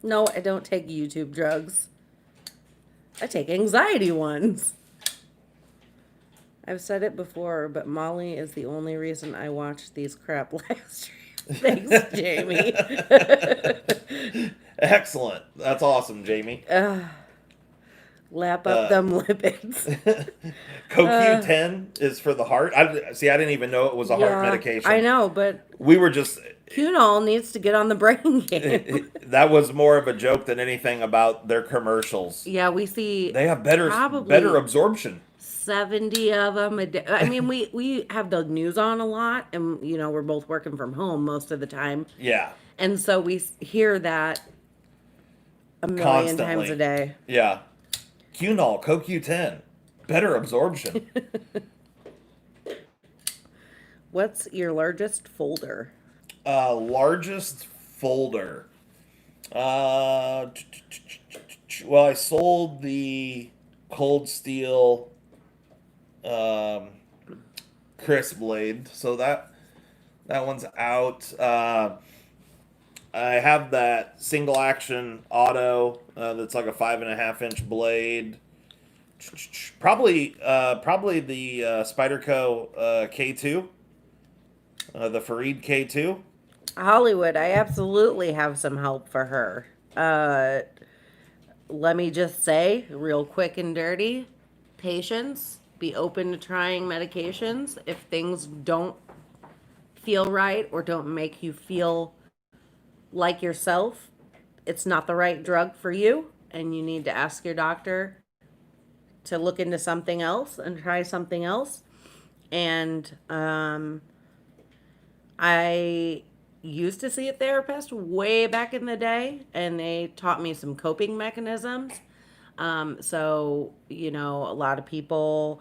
Speaker 2: No, I don't take YouTube drugs. I take anxiety ones. I've said it before, but Molly is the only reason I watch these crap live streams. Thanks, Jamie.
Speaker 1: Excellent. That's awesome, Jamie.
Speaker 2: Lap up them lipids.
Speaker 1: CoQ10 is for the heart. I didn't even know it was a heart medication.
Speaker 2: I know, but
Speaker 1: We were just
Speaker 2: Cunol needs to get on the brain game.
Speaker 1: that was more of a joke than anything about their commercials.
Speaker 2: Yeah, we see
Speaker 1: They have better absorption.
Speaker 2: 70 of them a day. I mean, we have the news on a lot, and we're both working from home most of the time,
Speaker 1: Yeah.
Speaker 2: and so we hear that a million times a day.
Speaker 1: Yeah. Cunol, CoQ10, better absorption.
Speaker 2: What's your largest folder?
Speaker 1: Largest folder. Well, I sold the Cold Steel Crisp Blade, so that one's out. I have that single action auto that's like a 5.5-inch blade. Probably the Spyderco K2, the Fareed K2.
Speaker 2: Hollywood, I absolutely have some help for her. Let me just say, real quick and dirty, patience. Be open to trying medications. If things don't feel right or don't make you feel like yourself, it's not the right drug for you, and you need to ask your doctor to look into something else and try something else. And I used to see a therapist way back in the day, and they taught me some coping mechanisms. So, a lot of people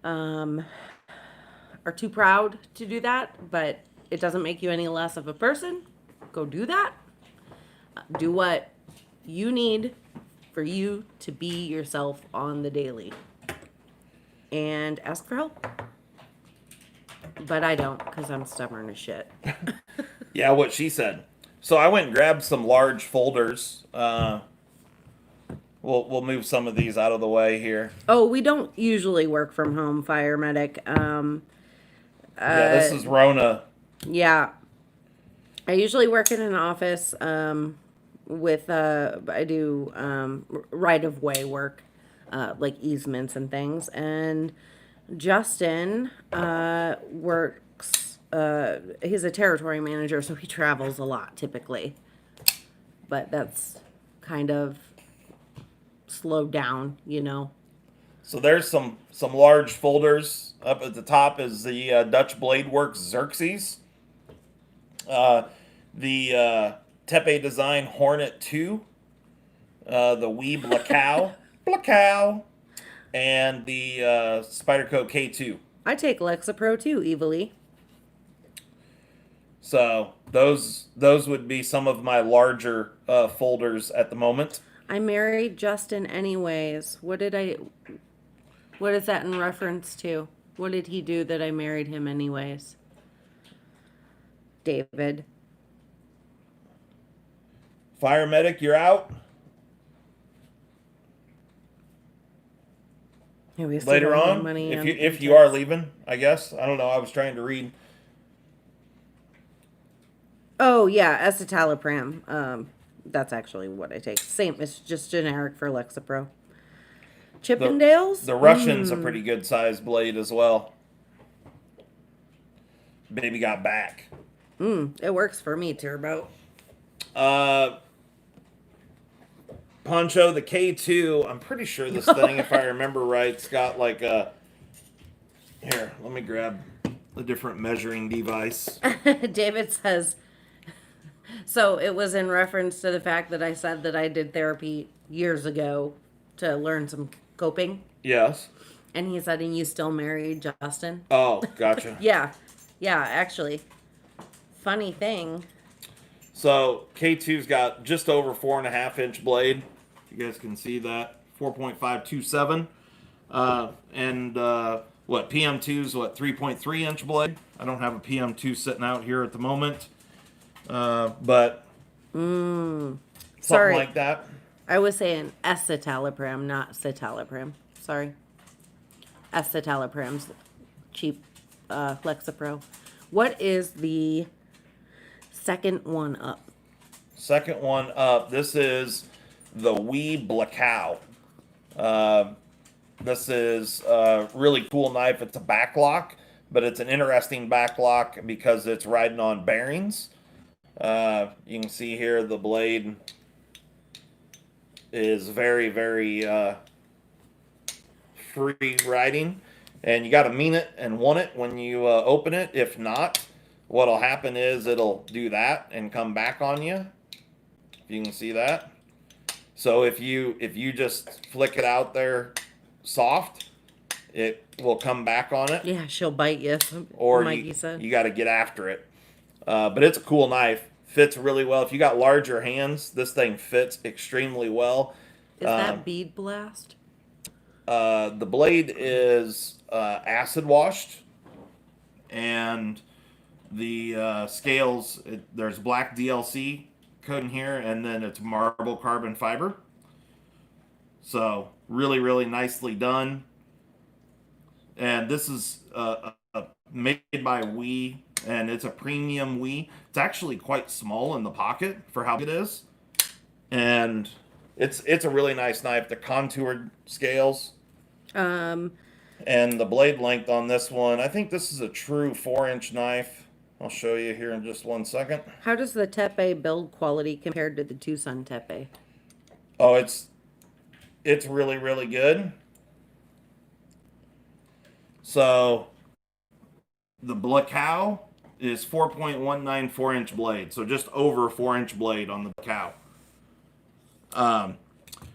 Speaker 2: are too proud to do that, but it doesn't make you any less of a person. Go do that. Do what you need for you to be yourself on the daily. And ask for help. But I don't, because I'm stubborn as shit.
Speaker 1: Yeah, what she said. So I went and grabbed some large folders. We'll move some of these out of the way here.
Speaker 2: Oh, we don't usually work from home, fire medic.
Speaker 1: Yeah, this is Rona.
Speaker 2: Yeah. I usually work in an office with, I do right of way work, like easements and things. And Justin works, he's a territory manager, so he travels a lot typically. But that's kind of slowed down, you know.
Speaker 1: So there's some large folders. Up at the top is the Dutch Blade Works Xerxes, uh, the Tepe Design Hornet 2, the Weeb Blackow, and the Spyderco K2.
Speaker 2: I take Lexapro too, evilly.
Speaker 1: So those would be some of my larger folders at the moment.
Speaker 2: I married Justin anyways. What is that in reference to? What did he do that I married him anyways? David.
Speaker 1: Fire medic, you're out.
Speaker 2: Yeah, we still
Speaker 1: Later
Speaker 2: don't have
Speaker 1: on,
Speaker 2: money
Speaker 1: if you are leaving, I guess. I don't know. I was trying to read.
Speaker 2: Oh yeah, escitalopram. That's actually what I take. Same. It's just generic for Lexapro.
Speaker 1: the
Speaker 2: Chippendales.
Speaker 1: the Russian's a pretty good sized blade as well. Baby got back.
Speaker 2: It works for me, Turbo.
Speaker 1: Uh, Poncho, the K2. I'm pretty sure this thing, if I remember right, it's got like a. Here, let me grab a different measuring device.
Speaker 2: David says. So it was in reference to the fact that I said that I did therapy years ago to learn some coping,
Speaker 1: Yes.
Speaker 2: and he said, "And you still married Justin?"
Speaker 1: Oh, gotcha.
Speaker 2: Yeah, yeah. Actually, funny thing.
Speaker 1: So K2's got just over 4.5 inch blade. You guys can see that 4.527, and what PM2's what 3.3 inch blade. I don't have a PM2 sitting out here at the moment, but something
Speaker 2: Sorry,
Speaker 1: like that.
Speaker 2: I was saying escitalopram, not citalopram. Sorry, escitalopram's cheap Lexapro. What is the second one up?
Speaker 1: Second one up. This is the Wee Blackow. Uh, this is a really cool knife. It's a backlock, but it's an interesting backlock because it's riding on bearings. You can see here the blade is very, very free riding. And you got to mean it and want it when you open it. If not, what'll happen is it'll do that and come back on you. You can see that. So if you just flick it out there soft, it will come back on it.
Speaker 2: Yeah, she'll bite you.
Speaker 1: Or
Speaker 2: Mikey said.
Speaker 1: you got to get after it. But it's a cool knife. Fits really well. If you got larger hands, this thing fits extremely well.
Speaker 2: Is that bead blast?
Speaker 1: The blade is acid washed, and the scales. There's black DLC coat in here, and then it's marble carbon fiber. So really, really nicely done. And this is made by Wii, and it's a premium Wii. It's actually quite small in the pocket for how big it is, and it's a really nice knife. The contoured scales,
Speaker 2: Um,
Speaker 1: and the blade length on this one. I think this is a true 4-inch knife. I'll show you here in just 1 second.
Speaker 2: how does the Tepe build quality compared to the Tucson Tepe?
Speaker 1: Oh, it's really, really good. So the Blackow is 4.19 4-inch blade, so just over 4-inch blade on the Blackow.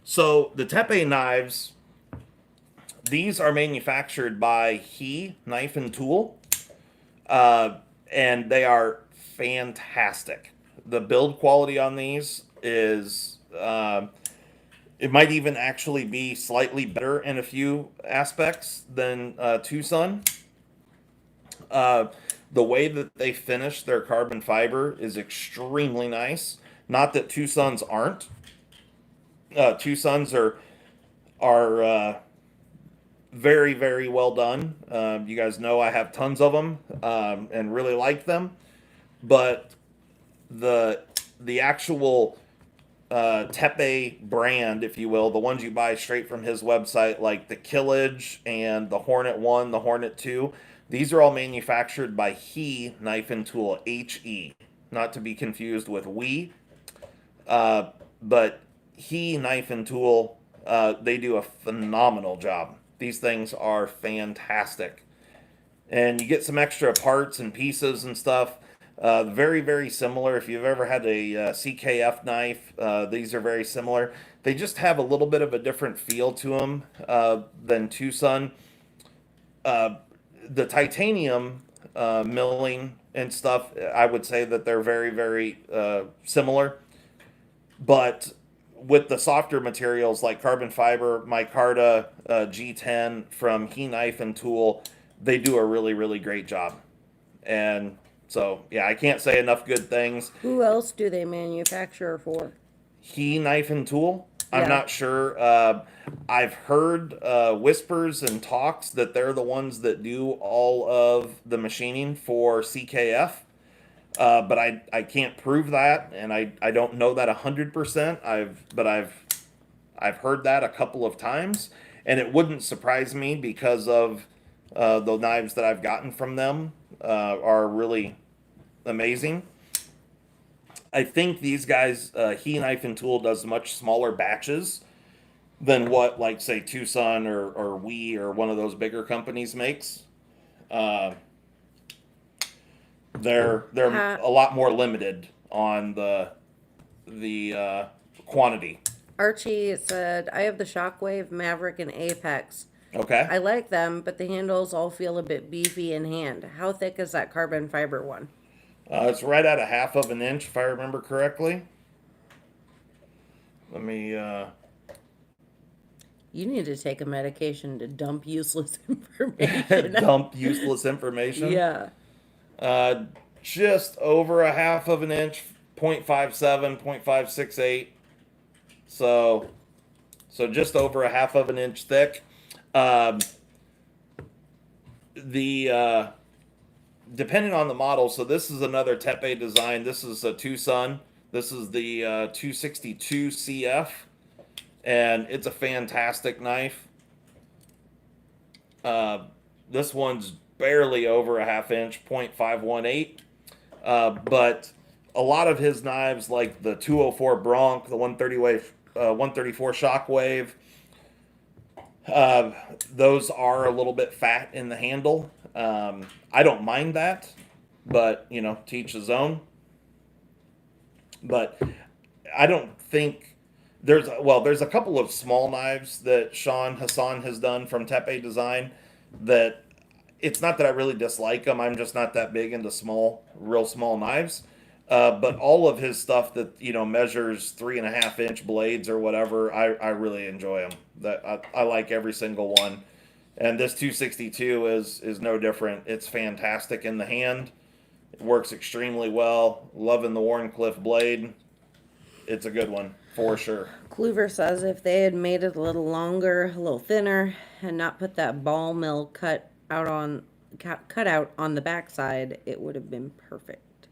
Speaker 1: So the Tepe knives, these are manufactured by He Knife and Tool, and they are fantastic. The build quality on these is it might even actually be slightly better in a few aspects than Tucson. The way that they finish their carbon fiber is extremely nice. Not that Tucson's aren't. Tucson's are very, very well done. You guys know I have tons of them and really like them. But the actual Tepe brand, if you will, the ones you buy straight from his website, like the Killage and the Hornet 1, the Hornet 2, these are all manufactured by He Knife and Tool, HE, not to be confused with We. But He Knife and Tool, they do a phenomenal job. These things are fantastic. And you get some extra parts and pieces and stuff. Very, very similar. If you've ever had a CKF knife, these are very similar. They just have a little bit of a different feel to them than Tucson. The titanium milling and stuff, I would say that they're very, very similar. But with the softer materials like carbon fiber, micarta, G10 from He Knife and Tool, they do a really, really great job. And so, yeah, I can't say enough good things.
Speaker 2: Who else do they manufacture for?
Speaker 1: He Knife and Tool. I'm
Speaker 2: Yeah.
Speaker 1: not sure. I've heard whispers and talks that they're the ones that do all of the machining for CKF. But I can't prove that, and I don't know that 100%. I've heard that a couple of times, and it wouldn't surprise me because of the knives that I've gotten from them are really amazing. I think these guys, He Knife and Tool does much smaller batches than what, like, say, Tucson or We or one of those bigger companies makes. Uh, they're a lot more limited on the quantity.
Speaker 2: Archie said, I have the Shockwave, Maverick, and Apex.
Speaker 1: Okay.
Speaker 2: I like them, but the handles all feel a bit beefy in hand. How thick is that carbon fiber one?
Speaker 1: It's right at a half of an inch, if I remember correctly. Let me.
Speaker 2: You need to take a medication to dump useless information.
Speaker 1: Dump useless information.
Speaker 2: Yeah.
Speaker 1: Just over a half of an inch, 0.57, 0.568. So just over a half of an inch thick. Um, the depending on the model, so this is another Tepe design. This is a Tucson. This is the 262 CF, and it's a fantastic knife. This one's barely over a half inch, 0.518. But a lot of his knives, like the 204 Bronc, the 134 Shockwave, those are a little bit fat in the handle. I don't mind that, but to each his own. But I don't think there's a couple of small knives that Sean Hassan has done from Tepe Design that it's not that I really dislike them. I'm just not that big into real small knives. But all of his stuff that measures 3.5 inch blades or whatever, I really enjoy them. I like every single one. And this 262 is no different. It's fantastic in the hand. It works extremely well. Loving the Warncliffe blade. It's a good one for sure.
Speaker 2: Kluver says if they had made it a little longer, a little thinner, and not put that ball mill cut out on the backside, it would have been perfect.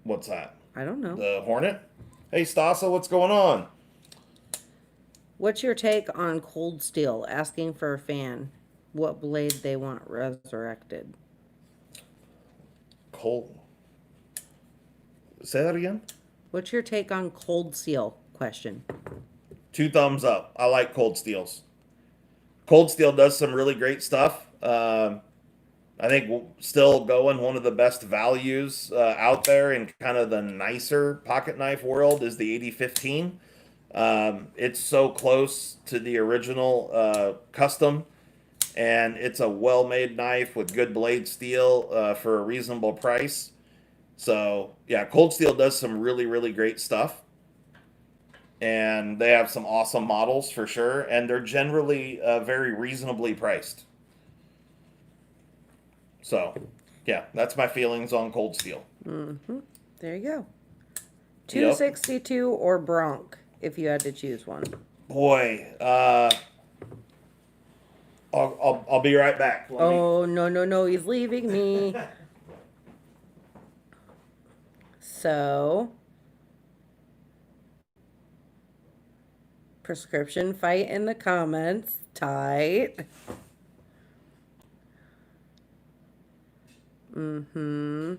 Speaker 1: What's that?
Speaker 2: I don't know.
Speaker 1: The Hornet? Hey, Stasa, what's going on?
Speaker 2: What's your take on Cold Steel asking for a fan? What blade they want resurrected?
Speaker 1: Cold. Say that again?
Speaker 2: What's your take on Cold Steel? Question.
Speaker 1: 2 thumbs up. I like Cold Steels. Cold Steel does some really great stuff. I think still going one of the best values out there in kind of the nicer pocket knife world is the 8015. It's so close to the original custom, and it's a well-made knife with good blade steel for a reasonable price. So yeah, Cold Steel does some really, really great stuff, and they have some awesome models for sure, and they're generally very reasonably priced. So yeah, that's my feelings on Cold Steel.
Speaker 2: There you go. 262 or Bronc, if you had to choose one.
Speaker 1: Boy, I'll be right back.
Speaker 2: No, he's leaving me. So, Prescription fight in the comments. Tight. Mm-hmm.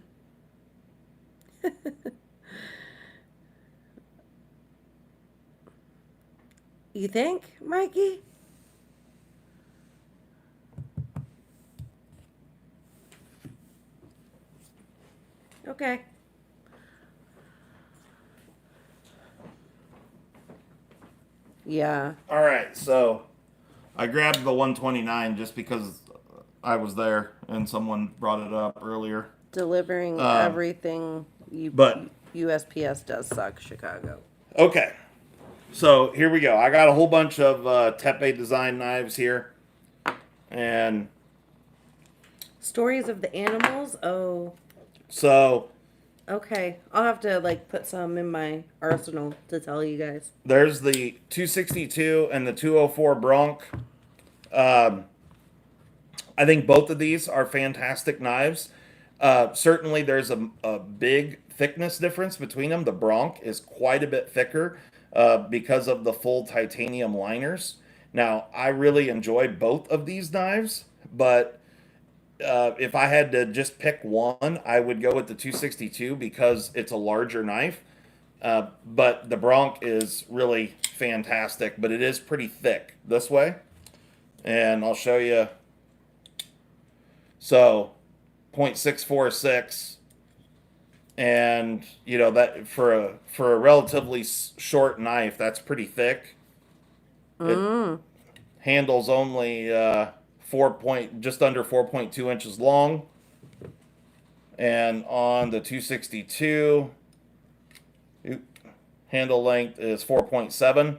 Speaker 2: You think, Mikey? Okay. Yeah.
Speaker 1: All right, so I grabbed the 129 just because I was there and someone brought it up earlier.
Speaker 2: Delivering
Speaker 1: Um,
Speaker 2: everything
Speaker 1: but
Speaker 2: USPS does suck, Chicago.
Speaker 1: okay, so here we go. I got a whole bunch of Tepe design knives here, and
Speaker 2: Stories of the animals? Oh,
Speaker 1: so
Speaker 2: okay. I'll have to like put some in my arsenal to tell you guys.
Speaker 1: there's the 262 and the 204 Bronc. Um, I think both of these are fantastic knives. Certainly, there's a big thickness difference between them. The Bronc is quite a bit thicker because of the full titanium liners. Now, I really enjoy both of these knives, but if I had to just pick one, I would go with the 262 because it's a larger knife. But the Bronc is really fantastic, but it is pretty thick this way. And I'll show you. So, 0.646, and that for a relatively short knife, that's pretty thick. It
Speaker 2: Mm.
Speaker 1: handles only just under 4.2 inches long, and on the 262, handle length is 4.7.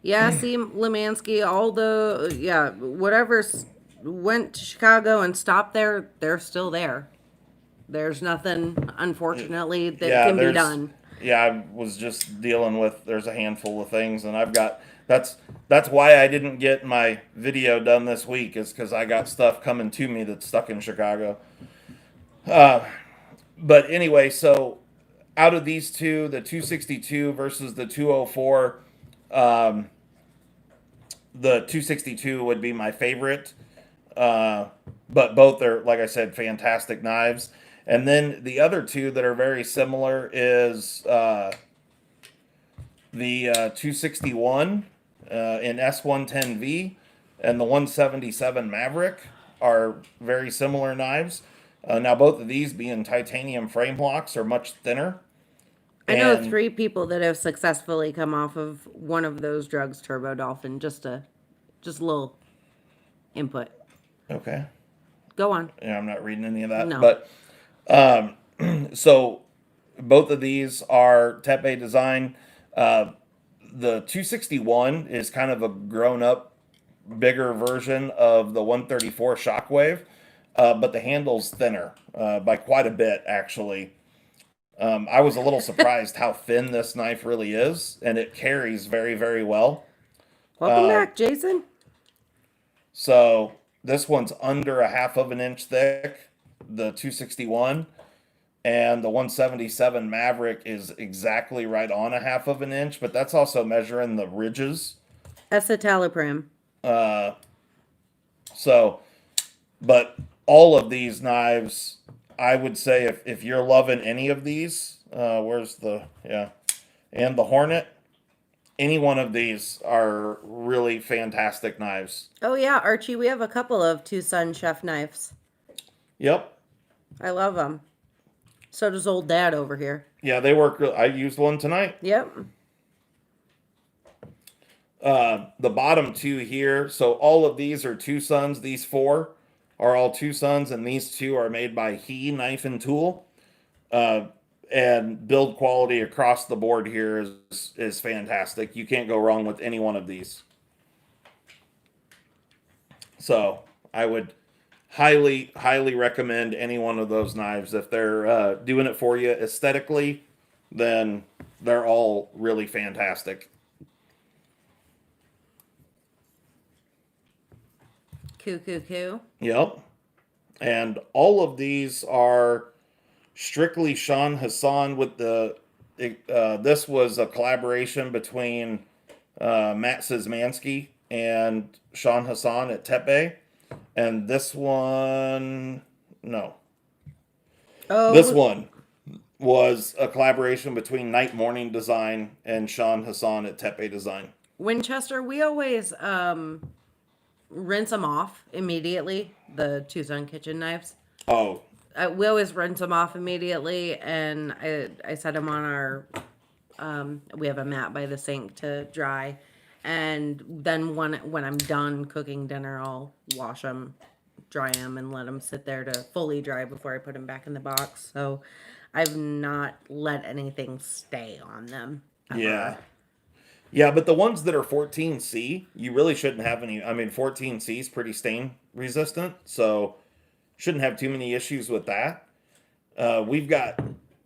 Speaker 2: Yeah, see, Lemansky, all the, yeah, whatever's went to Chicago and stopped there, they're still there. There's nothing, unfortunately, that
Speaker 1: Yeah,
Speaker 2: can be done.
Speaker 1: I was just dealing with there's a handful of things, and I've got that's why I didn't get my video done this week, is because I got stuff coming to me that's stuck in Chicago. But anyway, so out of these two, the 262 versus the 204, um, the 262 would be my favorite. But both are, like I said, fantastic knives. And then the other two that are very similar is the 261 in S110V and the 177 Maverick are very similar knives. Now, both of these being titanium frame blocks are much thinner.
Speaker 2: I know
Speaker 1: And
Speaker 2: 3 people that have successfully come off of one of those drugs, Turbo Dolphin. Just a little input.
Speaker 1: okay,
Speaker 2: Go on.
Speaker 1: yeah, I'm not reading any of that,
Speaker 2: No.
Speaker 1: but so both of these are Tepe design. The 261 is kind of a grown up, bigger version of the 134 Shockwave, but the handle's thinner by quite a bit, actually. I was a little surprised how thin this knife really is, and it carries very, very well.
Speaker 2: Welcome back, Jason.
Speaker 1: So this one's under a half of an inch thick, the 261, and the 177 Maverick is exactly right on a half of an inch, but that's also measuring the ridges.
Speaker 2: Escitalopram.
Speaker 1: So, but all of these knives, I would say if you're loving any of these, where's the, yeah, and the Hornet, any one of these are really fantastic knives.
Speaker 2: Oh yeah, Archie, we have a couple of Tucson chef knives.
Speaker 1: Yep.
Speaker 2: I love them. So does old dad over here.
Speaker 1: Yeah, they work. I used one tonight.
Speaker 2: Yep.
Speaker 1: The bottom two here, so all of these are Tucson's. These four are all Tucson's, and these two are made by He Knife and Tool. And build quality across the board here is fantastic. You can't go wrong with any one of these. So I would highly recommend any one of those knives. If they're doing it for you aesthetically, then they're all really fantastic.
Speaker 2: Coo.
Speaker 1: Yep. And all of these are strictly Sean Hassan with the This was a collaboration between Matt Szymanski and Sean Hassan at Tepe. And this one, no. This
Speaker 2: Oh,
Speaker 1: one was a collaboration between Night Morning Design and Sean Hassan at Tepe Design.
Speaker 2: Winchester, we always rinse them off immediately. The Tucson kitchen knives.
Speaker 1: Oh,
Speaker 2: We always rinse them off immediately, and I set them on our. We have a mat by the sink to dry, and then when I'm done cooking dinner, I'll wash them, dry them, and let them sit there to fully dry before I put them back in the box. So I've not let anything stay on them
Speaker 1: yeah.
Speaker 2: ever.
Speaker 1: Yeah, but the ones that are 14C, you really shouldn't have any. I mean, 14C is pretty stain resistant, so shouldn't have too many issues with that. We've got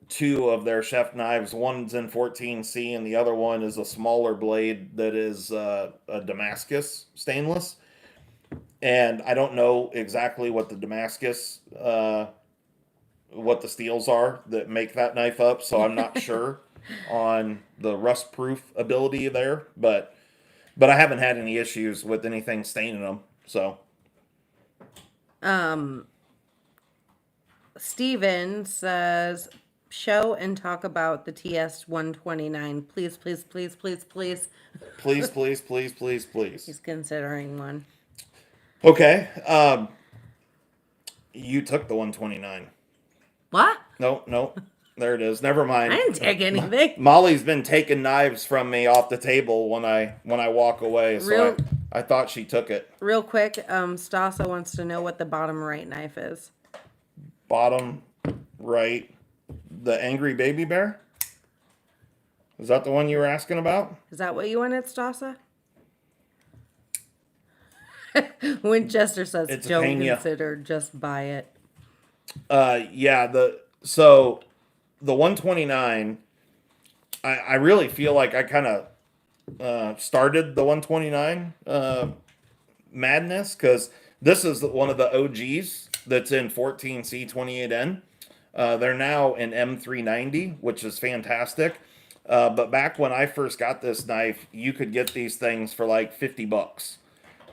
Speaker 1: two of their chef knives. One's in 14C, and the other one is a smaller blade that is a Damascus stainless. And I don't know exactly what the Damascus, what the steels are that make that knife up, so I'm not sure on the rust proof ability there, but I haven't had any issues with anything staining them. So
Speaker 2: Um, Steven says, show and talk about the TS 129. Please, please, please, please, please.
Speaker 1: please, please, please, please,
Speaker 2: He's
Speaker 1: please.
Speaker 2: considering one.
Speaker 1: Okay. You took the 129.
Speaker 2: What?
Speaker 1: No, no. There it is. Never
Speaker 2: I
Speaker 1: mind.
Speaker 2: didn't take anything.
Speaker 1: Molly's been taking knives from me off the table when I walk away, so
Speaker 2: Real
Speaker 1: I thought she took it.
Speaker 2: real quick, Stasa wants to know what the bottom right knife is.
Speaker 1: Bottom right, the angry baby bear. Is that the one you were asking about?
Speaker 2: Is that what you wanted, Stasa? Winchester says,
Speaker 1: It's a
Speaker 2: don't
Speaker 1: Pena.
Speaker 2: consider, just buy it.
Speaker 1: Yeah. The 129. I really feel like I kind of started the 129 madness because this is one of the OGs that's in 14C 28N. They're now in M390, which is fantastic. But back when I first got this knife, you could get these things for like $50,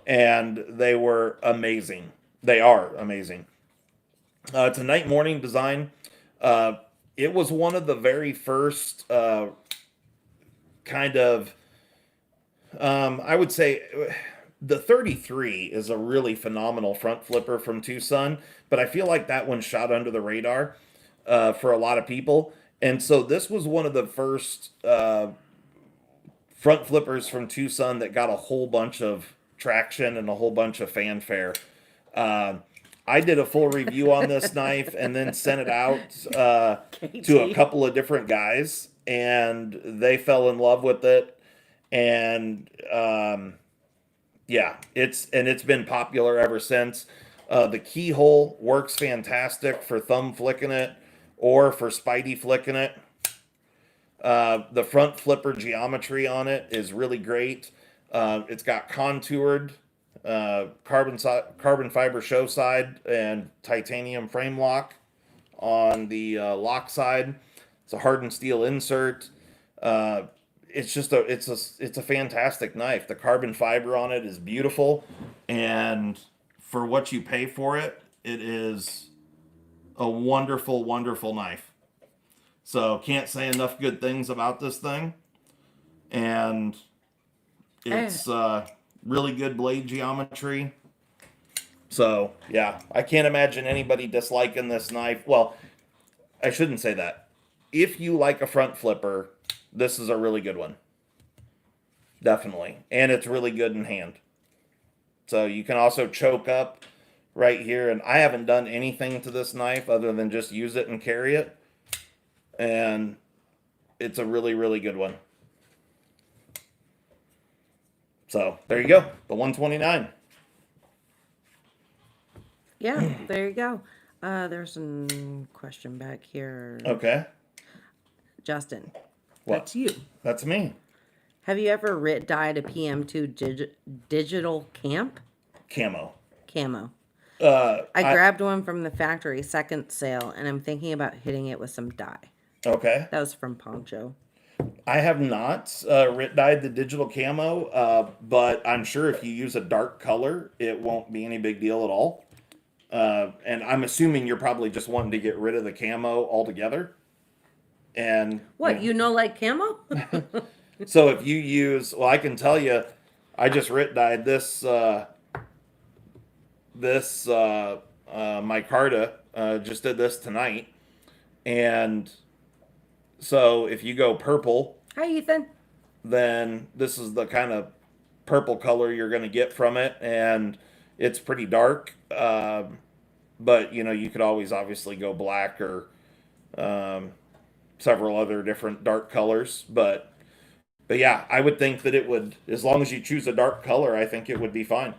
Speaker 1: and they were amazing. They are amazing. It's a night morning design. It was one of the very first kind of, I would say, the 33 is a really phenomenal front flipper from Tucson, but I feel like that one shot under the radar for a lot of people. And so this was one of the first front flippers from Tucson that got a whole bunch of traction and a whole bunch of fanfare. Uh, I did a full review on this knife and then sent it out to a
Speaker 2: KT.
Speaker 1: couple of different guys, and they fell in love with it. And yeah, it's been popular ever since. The keyhole works fantastic for thumb flicking it or for Spidey flicking it. The front flipper geometry on it is really great. It's got contoured carbon fiber show side and titanium frame lock on the lock side. It's a hardened steel insert. It's just it's a fantastic knife. The carbon fiber on it is beautiful, and for what you pay for it, it is a wonderful, wonderful knife. So can't say enough good things about this thing, and
Speaker 2: Eh,
Speaker 1: it's really good blade geometry. So yeah, I can't imagine anybody disliking this knife. Well, I shouldn't say that. If you like a front flipper, this is a really good one. Definitely. And it's really good in hand. So you can also choke up right here. And I haven't done anything to this knife other than just use it and carry it. And it's a really, really good one. So there you go. The 129.
Speaker 2: yeah, there you go. There's a question back here.
Speaker 1: Okay.
Speaker 2: Justin,
Speaker 1: What?
Speaker 2: that's you.
Speaker 1: That's me.
Speaker 2: Have you ever dyed a PM2 digital
Speaker 1: Camo.
Speaker 2: camo?
Speaker 1: Uh,
Speaker 2: I
Speaker 1: I,
Speaker 2: grabbed one from the factory second sale, and I'm thinking about hitting it with some dye.
Speaker 1: Okay.
Speaker 2: That was from Poncho.
Speaker 1: I have not dyed the digital camo, but I'm sure if you use a dark color, it won't be any big deal at all. And I'm assuming you're probably just wanting to get rid of the camo altogether. And
Speaker 2: What, you know, like camo?
Speaker 1: so if you use, well, I can tell you, I just dyed this micarta. Just did this tonight, and so if you go purple,
Speaker 2: Hi, Ethan.
Speaker 1: then this is the kind of purple color you're going to get from it, and it's pretty dark. But you know, you could always obviously go black or um, several other different dark colors. But yeah, I would think that it would, as long as you choose a dark color, I think it would be fine.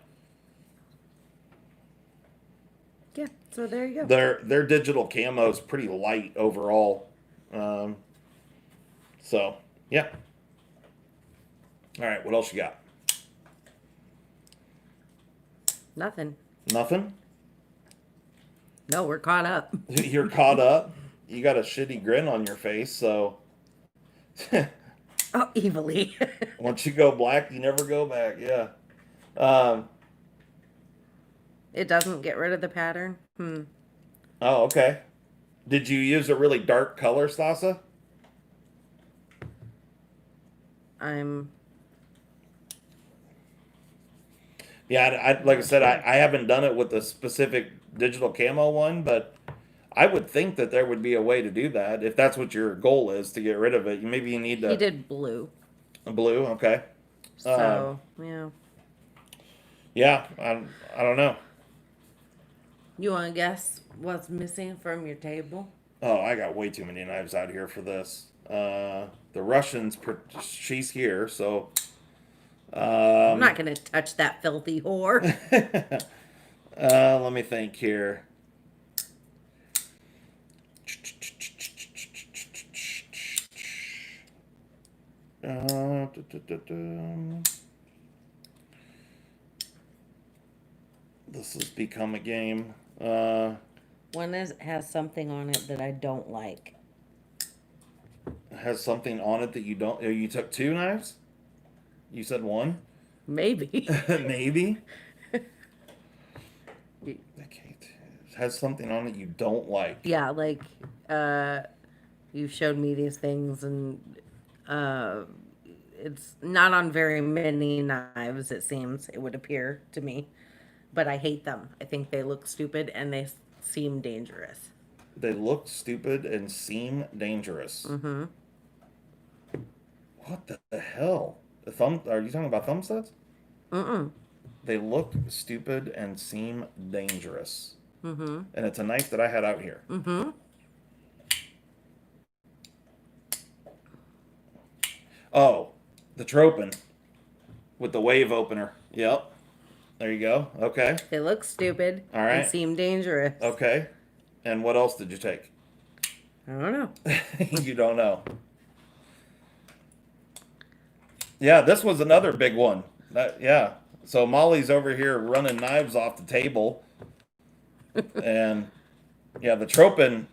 Speaker 2: Yeah, so there you go.
Speaker 1: Their digital camo is pretty light overall. Um, so yeah. All right, what else you got?
Speaker 2: Nothing.
Speaker 1: Nothing.
Speaker 2: No, we're caught up.
Speaker 1: You're caught up. You got a shitty grin on your face, so
Speaker 2: Oh, evilly.
Speaker 1: once you go black, you never go back. Yeah. Um,
Speaker 2: It doesn't get rid of the pattern.
Speaker 1: oh, okay. Did you use a really dark color, Stasa?
Speaker 2: I'm
Speaker 1: Yeah, like I said, I haven't done it with the specific digital camo one, but I would think that there would be a way to do that if that's what your goal is to get rid of it. Maybe you need
Speaker 2: He
Speaker 1: to
Speaker 2: did blue.
Speaker 1: blue. Okay.
Speaker 2: So, yeah.
Speaker 1: Yeah, I don't know.
Speaker 2: You want to guess what's missing from your table?
Speaker 1: Oh, I got way too many knives out here for this. The Russians, she's here, so.
Speaker 2: I'm not going to touch that filthy whore.
Speaker 1: Let me think here. Uh, duh, duh, duh, duh. This has become a game.
Speaker 2: One has something on it that I don't like.
Speaker 1: Has something on it that you don't. Oh, you took two knives? You said one?
Speaker 2: Maybe.
Speaker 1: Maybe. Okay. Has something on it you don't like.
Speaker 2: Yeah, like, you showed me these things, and it's not on very many knives, it seems. It would appear to me. But I hate them. I think they look stupid and they seem dangerous.
Speaker 1: They look stupid and seem dangerous.
Speaker 2: Mm-hmm.
Speaker 1: What the hell? The thumb? Are you talking about thumb studs?
Speaker 2: Mm-mm.
Speaker 1: They look stupid and seem dangerous.
Speaker 2: Mm-hmm.
Speaker 1: And it's a knife that I had out here.
Speaker 2: Mm-hmm.
Speaker 1: Oh, the Tropin with the wave opener. Yep. There you go. Okay.
Speaker 2: They look stupid
Speaker 1: All right.
Speaker 2: and seem dangerous.
Speaker 1: Okay. And what else did you take?
Speaker 2: I don't know.
Speaker 1: You don't know. Yeah, this was another big one. Yeah. So Molly's over here running knives off the table. And yeah, the Tropin,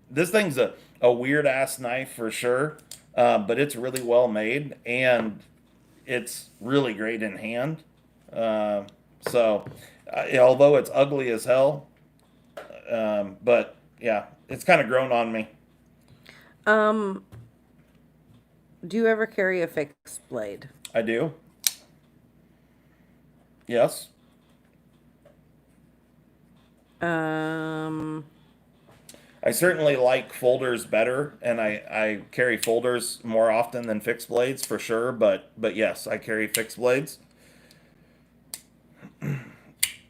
Speaker 1: this thing's a weird ass knife for sure. But it's really well made and it's really great in hand. So although it's ugly as hell, but yeah, it's kind of grown on me.
Speaker 2: Do you ever carry a fixed blade?
Speaker 1: I do. Yes. I certainly like folders better, and I carry folders more often than fixed blades for sure. But yes, I carry fixed blades.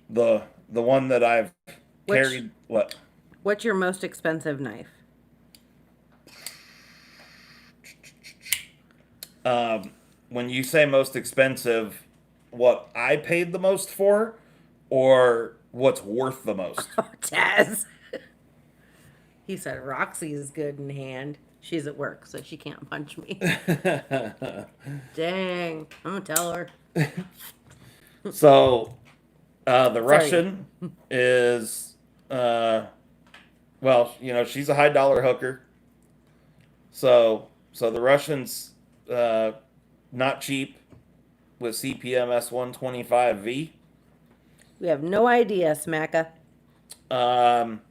Speaker 1: The one that I've carried, what?
Speaker 2: What's your most expensive knife?
Speaker 1: When you say most expensive, what I paid the most for, or what's worth the most?
Speaker 2: Oh, Taz. He said Roxy is good in hand. She's at work, so she can't punch me. Dang. I'm going to tell her.
Speaker 1: So, the Russian is, well, you know, she's a high dollar hooker. So the Russians, uh, not cheap with CPMS 125V.
Speaker 2: We have no idea, Smacka.
Speaker 1: Um,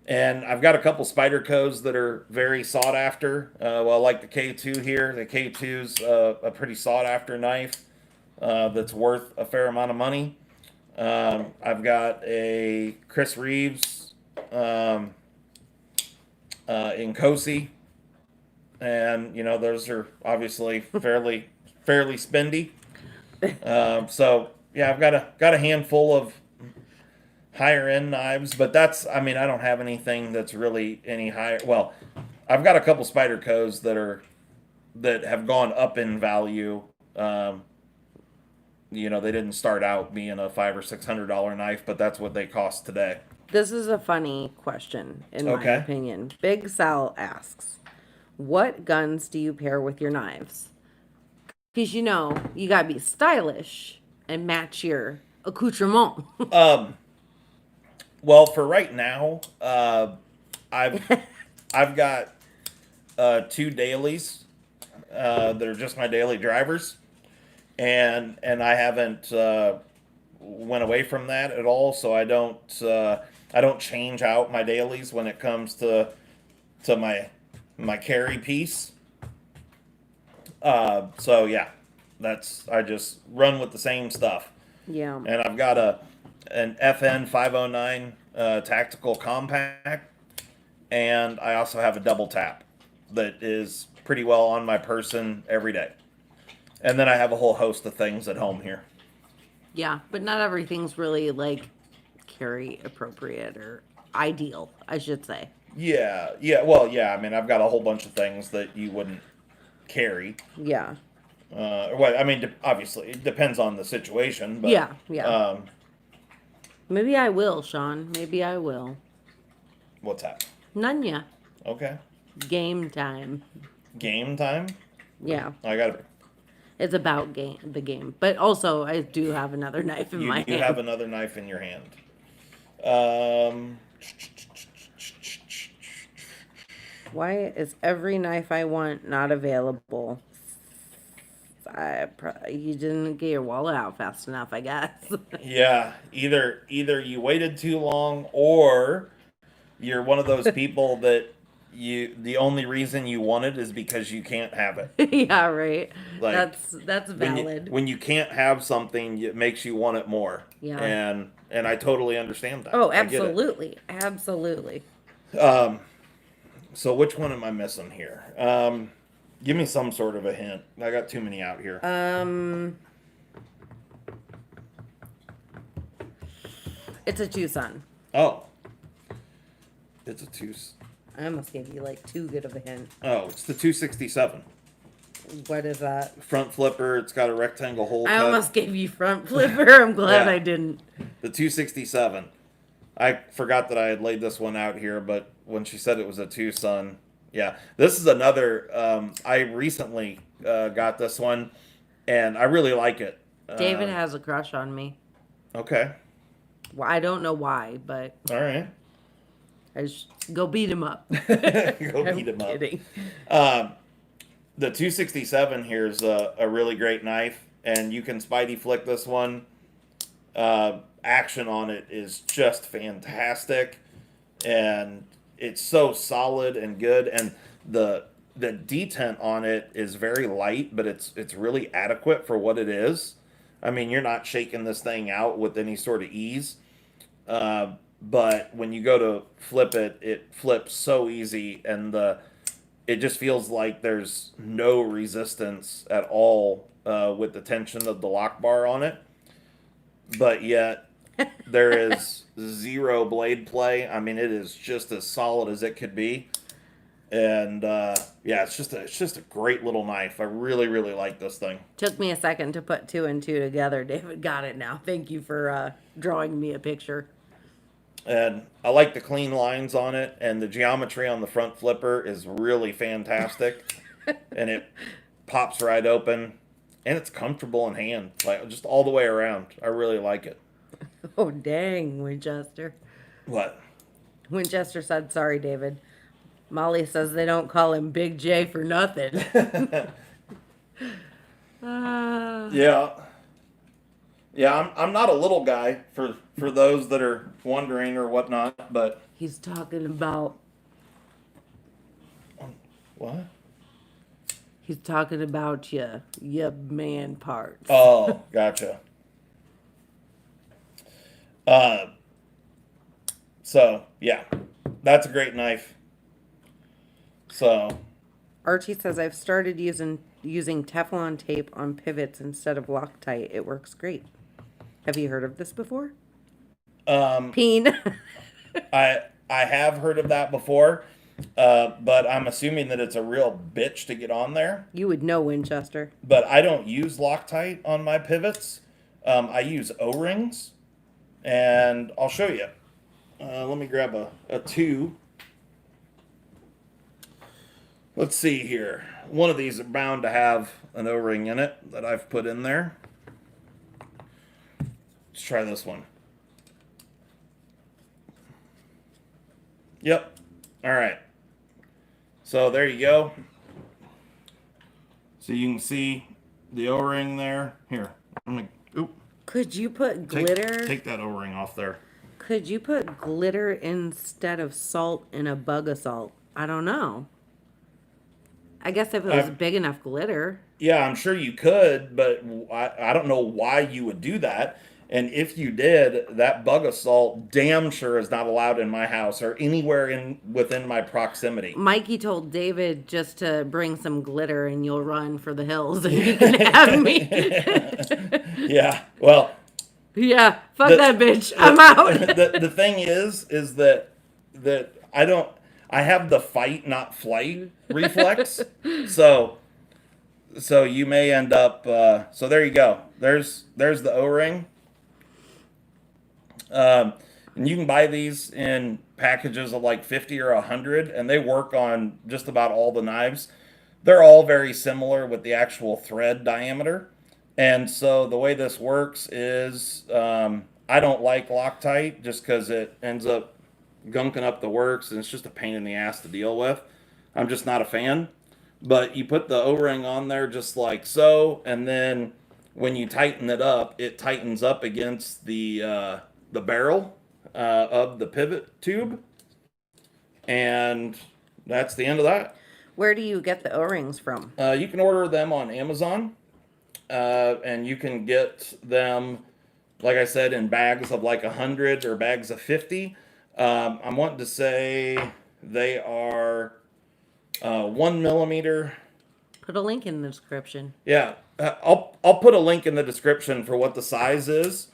Speaker 1: and I've got a couple Spydercos that are very sought after. Well, like the K2 here. The K2's a pretty sought after knife that's worth a fair amount of money. I've got a Chris Reeves um, in Cosi, and those are obviously fairly spendy. So yeah, I've got a handful of higher end knives, but I don't have anything that's really any higher. Well, I've got a couple Spydercos that have gone up in value. They didn't start out being a $500 or $600 knife, but that's what they cost today.
Speaker 2: This is a funny question, in my
Speaker 1: Okay.
Speaker 2: opinion. Big Sal asks, what guns do you pair with your knives? Because you gotta be stylish and match your accoutrement.
Speaker 1: Um, well, for right now, I've I've got two dailies that are just my daily drivers, and I haven't went away from that at all. So I don't change out my dailies when it comes to my carry piece. So yeah, I just run with the same stuff.
Speaker 2: Yeah.
Speaker 1: And I've got an FN 509 tactical compact, and I also have a double tap that is pretty well on my person every day. And then I have a whole host of things at home here.
Speaker 2: Yeah, but not everything's really like carry appropriate or ideal, I should say.
Speaker 1: Yeah. Well, yeah. I mean, I've got a whole bunch of things that you wouldn't carry.
Speaker 2: Yeah.
Speaker 1: Well, I mean, obviously, it depends on the situation. But
Speaker 2: Yeah. Maybe I will, Sean. Maybe I will.
Speaker 1: What's that?
Speaker 2: Nanya.
Speaker 1: Okay.
Speaker 2: Game time.
Speaker 1: Game time.
Speaker 2: Yeah.
Speaker 1: I got to.
Speaker 2: It's about the game. But also, I do have another knife in my hand.
Speaker 1: You have another knife in your hand. Um,
Speaker 2: Why is every knife I want not available? You didn't get your wallet out fast enough, I guess.
Speaker 1: yeah, either you waited too long, or you're one of those people that the only reason you want it is because you can't have it.
Speaker 2: Yeah, right.
Speaker 1: Like,
Speaker 2: That's valid.
Speaker 1: When you can't have something, it makes you want it more.
Speaker 2: Yeah.
Speaker 1: And I totally understand that.
Speaker 2: Oh,
Speaker 1: I get it.
Speaker 2: absolutely. Absolutely.
Speaker 1: So which one am I missing here? Give me some sort of a hint. I got too many out here.
Speaker 2: It's a Tucson.
Speaker 1: Oh. It's a two.
Speaker 2: I almost gave you like too good of a hint.
Speaker 1: Oh, it's the 267.
Speaker 2: What is that?
Speaker 1: Front flipper. It's got a rectangle hole.
Speaker 2: I
Speaker 1: cut.
Speaker 2: almost gave you front flipper. I'm glad I didn't.
Speaker 1: The 267. I forgot that I had laid this one out here, but when she said it was a Tucson, yeah. This is another. I recently got this one, and I really like it.
Speaker 2: David has a crush on me.
Speaker 1: Okay.
Speaker 2: Well, I don't know why, but
Speaker 1: All right.
Speaker 2: I just go beat him up.
Speaker 1: Go beat him up.
Speaker 2: Kidding.
Speaker 1: The 267 here is a really great knife, and you can Spidey flick this one. Action on it is just fantastic, and it's so solid and good, and the detent on it is very light, but it's really adequate for what it is. I mean, you're not shaking this thing out with any sort of ease. But when you go to flip it, it flips so easy, and it just feels like there's no resistance at all with the tension of the lock bar on it. But yet there is zero blade play. I mean, it is just as solid as it could be. And yeah, it's just a great little knife. I really like this thing.
Speaker 2: Took me a second to put two and two together. David got it now. Thank you for drawing me a picture.
Speaker 1: And I like the clean lines on it, and the geometry on the front flipper is really fantastic. And it pops right open, and it's comfortable in hand, like just all the way around. I really like it.
Speaker 2: Oh, dang, Winchester.
Speaker 1: What?
Speaker 2: Winchester said, sorry, David. Molly says they don't call him Big J for nothing. uh,
Speaker 1: Yeah. Yeah, I'm not a little guy for those that are wondering or whatnot, but
Speaker 2: he's talking about
Speaker 1: what?
Speaker 2: he's talking about your man parts.
Speaker 1: Oh, gotcha. Uh, so yeah, that's a great knife. So
Speaker 2: Archie says I've started using Teflon tape on pivots instead of Loctite. It works great. Have you heard of this before?
Speaker 1: um,
Speaker 2: Peen.
Speaker 1: I have heard of that before, but I'm assuming that it's a real bitch to get on there.
Speaker 2: You would know, Winchester.
Speaker 1: But I don't use Loctite on my pivots. I use O-rings, and I'll show you. Let me grab a two. Let's see here. One of these are bound to have an O-ring in it that I've put in there. Let's try this one. Yep. All right. So there you go. So you can see the O-ring there. Here. I'm gonna, oop,
Speaker 2: Could you put glitter?
Speaker 1: take that O-ring off there.
Speaker 2: Could you put glitter instead of salt in a bug assault? I don't know. I guess if it was big enough glitter.
Speaker 1: Yeah, I'm sure you could, but I don't know why you would do that. And if you did, that bug assault damn sure is not allowed in my house or anywhere within my proximity.
Speaker 2: Mikey told David just to bring some glitter and you'll run for the hills and you can have me.
Speaker 1: Yeah, well.
Speaker 2: Yeah, fuck that bitch. I'm out.
Speaker 1: The thing is that I have the fight not flight reflex. So you may end up so there you go. There's the O-ring. And you can buy these in packages of like 50 or 100, and they work on just about all the knives. They're all very similar with the actual thread diameter. And so the way this works is I don't like Loctite just because it ends up gunking up the works, and it's just a pain in the ass to deal with. I'm just not a fan. But you put the O-ring on there just like so, and then when you tighten it up, it tightens up against the barrel of the pivot tube, and that's the end of that.
Speaker 2: Where do you get the O-rings from?
Speaker 1: You can order them on Amazon, and you can get them, like I said, in bags of like 100 or bags of 50. I'm wanting to say they are 1 millimeter.
Speaker 2: Put a link in the description.
Speaker 1: Yeah, I'll put a link in the description for what the size is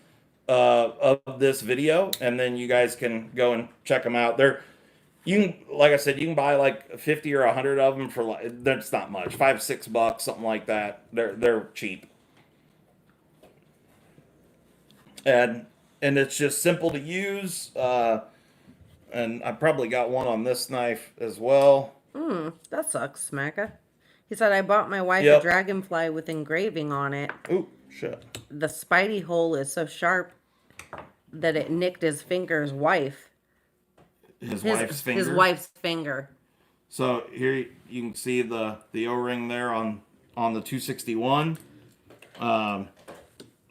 Speaker 1: of this video, and then you guys can go and check them out. You can, like I said, you can buy like 50 or 100 of them for like, that's not much, $5-6, something like that. They're cheap, and it's just simple to use. And I probably got one on this knife as well.
Speaker 2: That sucks, Smacka. He said, I bought my wife
Speaker 1: Yep.
Speaker 2: a dragonfly with engraving on it.
Speaker 1: Ooh, shit.
Speaker 2: The spidey hole is so sharp that it nicked his finger's wife.
Speaker 1: His wife's finger.
Speaker 2: His wife's finger.
Speaker 1: So here you can see the O-ring there on the 261. And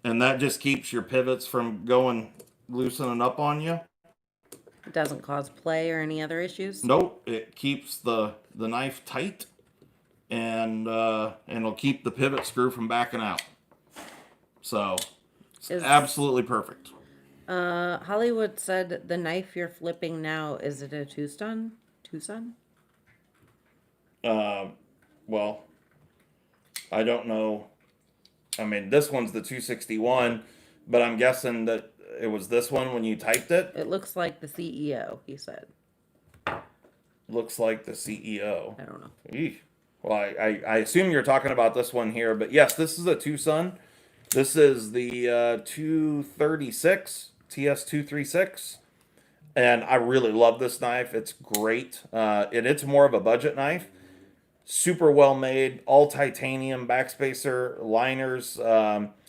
Speaker 1: that just keeps your pivots from going loosening up on you.
Speaker 2: It doesn't cause play or any other issues?
Speaker 1: Nope, it keeps the knife tight, and it'll keep the pivot screw from backing out. So it's absolutely perfect.
Speaker 2: Hollywood said the knife you're flipping now, is it a Tucson?
Speaker 1: Well, I don't know. I mean, this one's the 261, but I'm guessing that it was this one when you typed it.
Speaker 2: It looks like the CEO, he said.
Speaker 1: Looks like the CEO.
Speaker 2: I don't know.
Speaker 1: Eesh. Well, I assume you're talking about this one here, but yes, this is a Tucson. This is the 236, TS236, and I really love this knife. It's great, and it's more of a budget knife. Super well made, all titanium backspacer liners.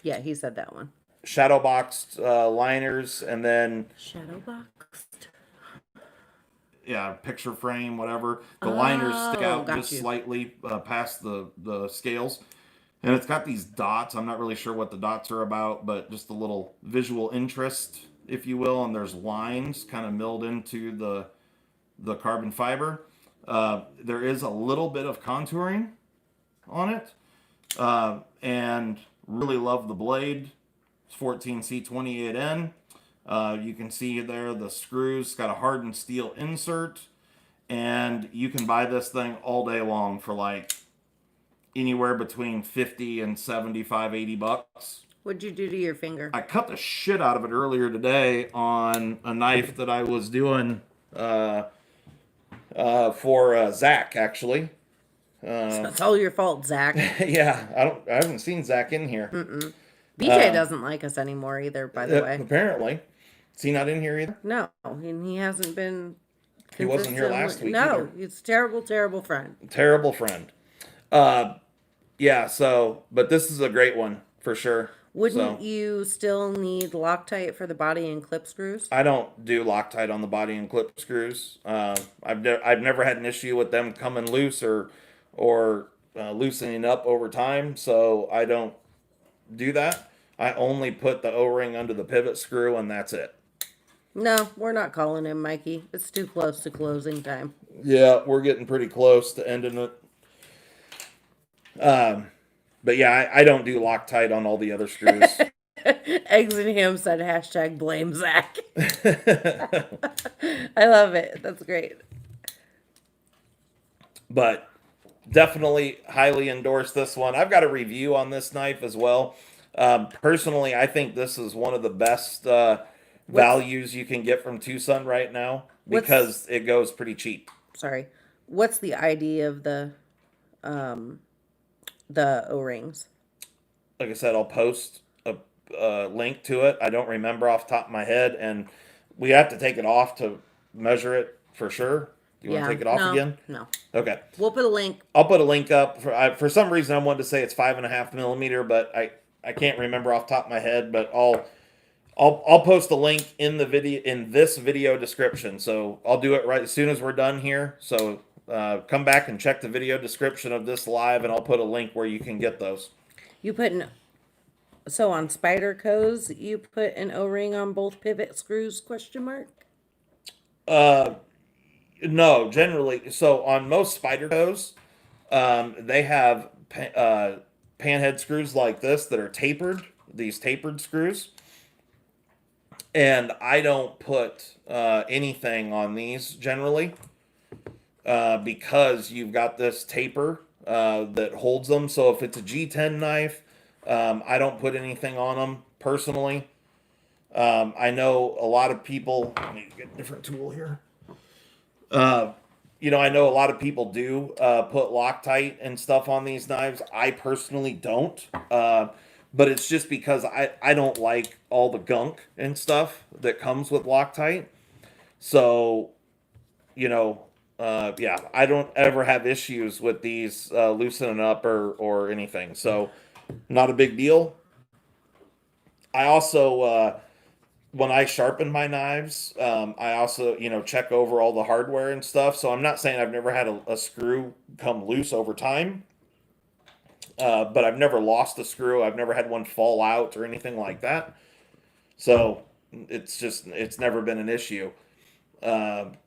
Speaker 2: Yeah, he said that one.
Speaker 1: Shadow boxed liners, and then
Speaker 2: Shadow boxed.
Speaker 1: picture frame, whatever. The liners stick
Speaker 2: Oh,
Speaker 1: out
Speaker 2: got
Speaker 1: just
Speaker 2: you.
Speaker 1: slightly past the scales. And it's got these dots. I'm not really sure what the dots are about, but just a little visual interest, if you will. And there's lines kind of milled into the carbon fiber. There is a little bit of contouring on it. And really love the blade. It's 14C28N. You can see there the screws. It's got a hardened steel insert. And you can buy this thing all day long for like anywhere between 50 and 75, 80 bucks.
Speaker 2: What'd you do to your finger?
Speaker 1: I cut the shit out of it earlier today on a knife that I was doing for Zach, actually.
Speaker 2: It's all your fault, Zach.
Speaker 1: Yeah, I haven't seen Zach in here.
Speaker 2: BJ doesn't like us anymore either, by the way.
Speaker 1: Apparently. Is he not in here either?
Speaker 2: No, and he hasn't been.
Speaker 1: He wasn't here last week
Speaker 2: No,
Speaker 1: either.
Speaker 2: he's a terrible, terrible friend.
Speaker 1: Terrible friend. Yeah, so, but this is a great one for sure.
Speaker 2: Wouldn't
Speaker 1: So,
Speaker 2: you still need Loctite for the body and clip screws?
Speaker 1: I don't do Loctite on the body and clip screws. I've never had an issue with them coming loose or loosening up over time, so I don't do that. I only put the O-ring under the pivot screw, and that's it.
Speaker 2: No, we're not calling him Mikey. It's too close to closing time.
Speaker 1: Yeah, we're getting pretty close to ending it. But yeah, I don't do Loctite on all the other screws.
Speaker 2: Eggs and Ham said hashtag blame Zach. I love it. That's great.
Speaker 1: But definitely highly endorse this one. I've got a review on this knife as well. Personally, I think this is one of the best values you can get from Tucson right now because it goes pretty cheap.
Speaker 2: Sorry. What's the ID of the O-rings?
Speaker 1: Like I said, I'll post a link to it. I don't remember off the top of my head, and we have to take it off to measure it for sure. Do you want to take it off again?
Speaker 2: No.
Speaker 1: Okay.
Speaker 2: We'll put a link.
Speaker 1: I'll put a link up. For some reason, I wanted to say it's 5.5 millimeter, but I can't remember off the top of my head. But I'll post a link in the video in this video description. So I'll do it right as soon as we're done here. So come back and check the video description of this live, and I'll put a link where you can get those.
Speaker 2: You put so on Spyderco's, you put an O-ring on both pivot screws? ?
Speaker 1: No, generally. So on most Spyderco's, they have panhead screws like this that are tapered. These tapered screws. And I don't put anything on these generally because you've got this taper that holds them. So if it's a G10 knife, I don't put anything on them personally. I know a lot of people. I need to get a different tool here. I know a lot of people do put Loctite and stuff on these knives. I personally don't. But it's just because I don't like all the gunk and stuff that comes with Loctite. So, I don't ever have issues with these loosening up or anything. So, not a big deal. I also, when I sharpen my knives, I also, check over all the hardware and stuff. So, I'm not saying I've never had a screw come loose over time. But I've never lost a screw. I've never had one fall out or anything like that. So it's never been an issue. And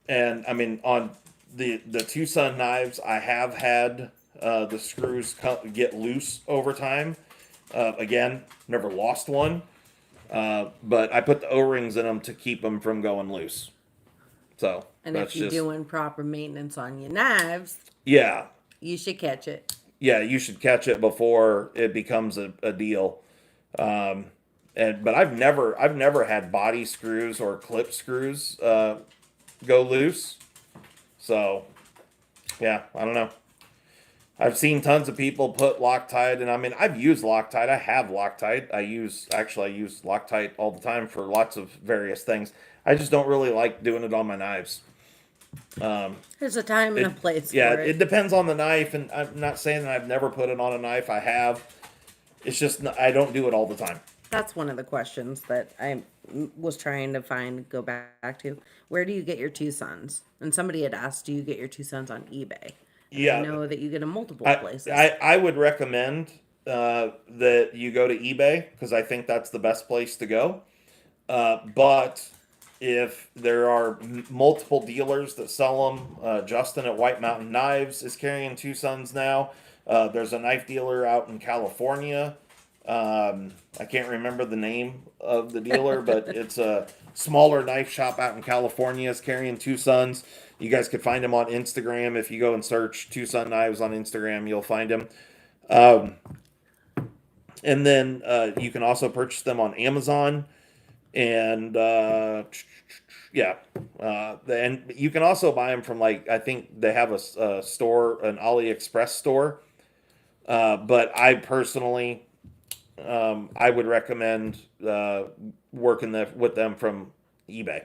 Speaker 1: I mean, on the Tucson knives, I have had the screws get loose over time. Again, never lost one. But I put the O-rings in them to keep them from going loose. So,
Speaker 2: and if you're doing proper maintenance on your knives,
Speaker 1: yeah,
Speaker 2: you should catch it.
Speaker 1: Yeah, you should catch it before it becomes a deal. But I've never had body screws or clip screws go loose. So yeah, I don't know. I've seen tons of people put Loctite, and I mean I've used Loctite. I have Loctite. I use Loctite all the time for lots of various things. I just don't really like doing it on my knives.
Speaker 2: There's a time and a place for
Speaker 1: it.
Speaker 2: it.
Speaker 1: It depends on the knife, and I'm not saying that I've never put it on a knife. I have. It's just I don't do it all the time.
Speaker 2: That's one of the questions that I was trying to go back to. Where do you get your two sons? And somebody had asked, do you get your two sons on eBay? And I
Speaker 1: Yeah,
Speaker 2: know that you get them multiple
Speaker 1: I
Speaker 2: places.
Speaker 1: I would recommend that you go to eBay because I think that's the best place to go. But if there are multiple dealers that sell them, Justin at White Mountain Knives is carrying two sons now. There's a knife dealer out in California. I can't remember the name of the dealer, but it's a smaller knife shop out in California is carrying two sons. You guys could find him on Instagram. If you go and search Two Son Knives on Instagram, you'll find him. And then you can also purchase them on Amazon. And yeah, and you can also buy them from like I think they have a store, an AliExpress store. But I personally, I would recommend working with them from eBay.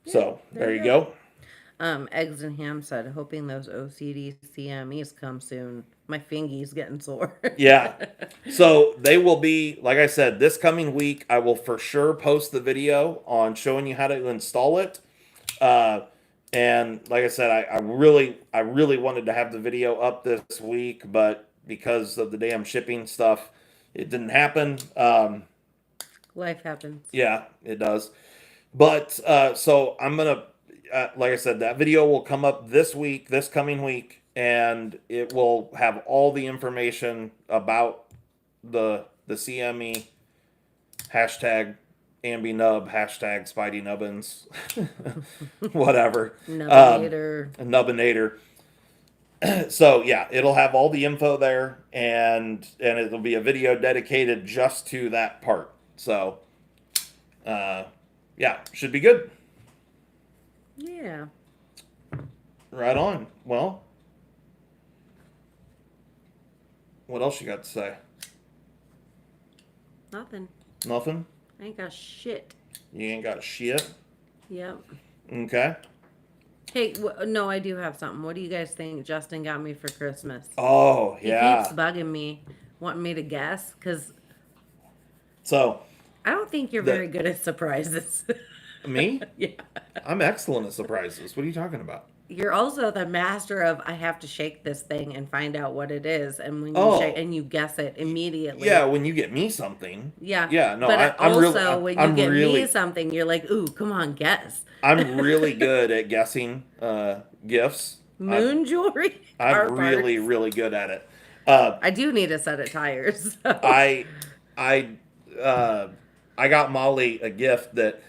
Speaker 1: So there you go.
Speaker 2: Eggs and Ham said, hoping those OCD CMEs come soon. My fingy's getting sore.
Speaker 1: Yeah. So they will be, like I said, this coming week. I will for sure post the video on showing you how to install it. Uh, and like I said, I really wanted to have the video up this week, but because of the damn shipping stuff, it didn't happen.
Speaker 2: Life happens.
Speaker 1: Yeah, it does. But so I'm gonna, like I said, that video will come up this week, this coming week, and it will have all the information about the CME hashtag AmbiNub hashtag Spidey Nubbins, whatever,
Speaker 2: Nubbinator.
Speaker 1: Nubbinator. So yeah, it'll have all the info there, and it'll be a video dedicated just to that part. So, yeah, should be good.
Speaker 2: Yeah.
Speaker 1: Right on. Well, what else you got to say?
Speaker 2: Nothing.
Speaker 1: Nothing?
Speaker 2: I ain't got shit.
Speaker 1: You ain't got shit?
Speaker 2: Yep.
Speaker 1: Okay.
Speaker 2: Hey, no, I do have something. What do you guys think Justin got me for Christmas?
Speaker 1: Oh,
Speaker 2: He
Speaker 1: yeah.
Speaker 2: keeps bugging me, wanting me to guess, because
Speaker 1: So,
Speaker 2: I don't think you're very good at surprises.
Speaker 1: me?
Speaker 2: Yeah.
Speaker 1: I'm excellent at surprises. What are you talking about?
Speaker 2: You're also the master of I have to shake this thing and find out what it is, and when you
Speaker 1: Oh.
Speaker 2: shake and you guess it immediately.
Speaker 1: Yeah, when you get me something.
Speaker 2: Yeah.
Speaker 1: Yeah, no,
Speaker 2: But
Speaker 1: I'm
Speaker 2: also
Speaker 1: really,
Speaker 2: when you
Speaker 1: I'm
Speaker 2: get
Speaker 1: really,
Speaker 2: me something, you're like, ooh, come on, guess.
Speaker 1: I'm really good at guessing gifts.
Speaker 2: Moon jewelry? Car
Speaker 1: I'm really,
Speaker 2: parts.
Speaker 1: really good at it.
Speaker 2: I do need a set of tires. So.
Speaker 1: I, I, I got Molly a gift that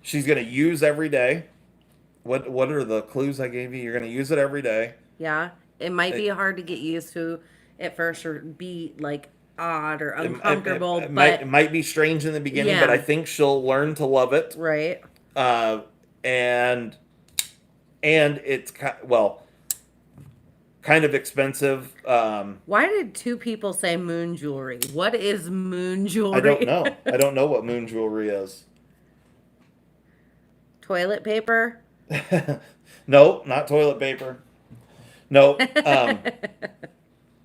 Speaker 1: she's gonna use every day. What are the clues I gave you? You're gonna use it every day.
Speaker 2: Yeah. It might be hard to get used to at first or be like odd or uncomfortable,
Speaker 1: It
Speaker 2: but
Speaker 1: might be strange in the beginning,
Speaker 2: Yeah.
Speaker 1: but I think she'll learn to love it.
Speaker 2: right.
Speaker 1: And it's well, kind of expensive.
Speaker 2: Why did two people say moon jewelry? What is moon jewelry?
Speaker 1: I don't know. I don't know what moon jewelry is.
Speaker 2: Toilet paper?
Speaker 1: No, not toilet paper. No.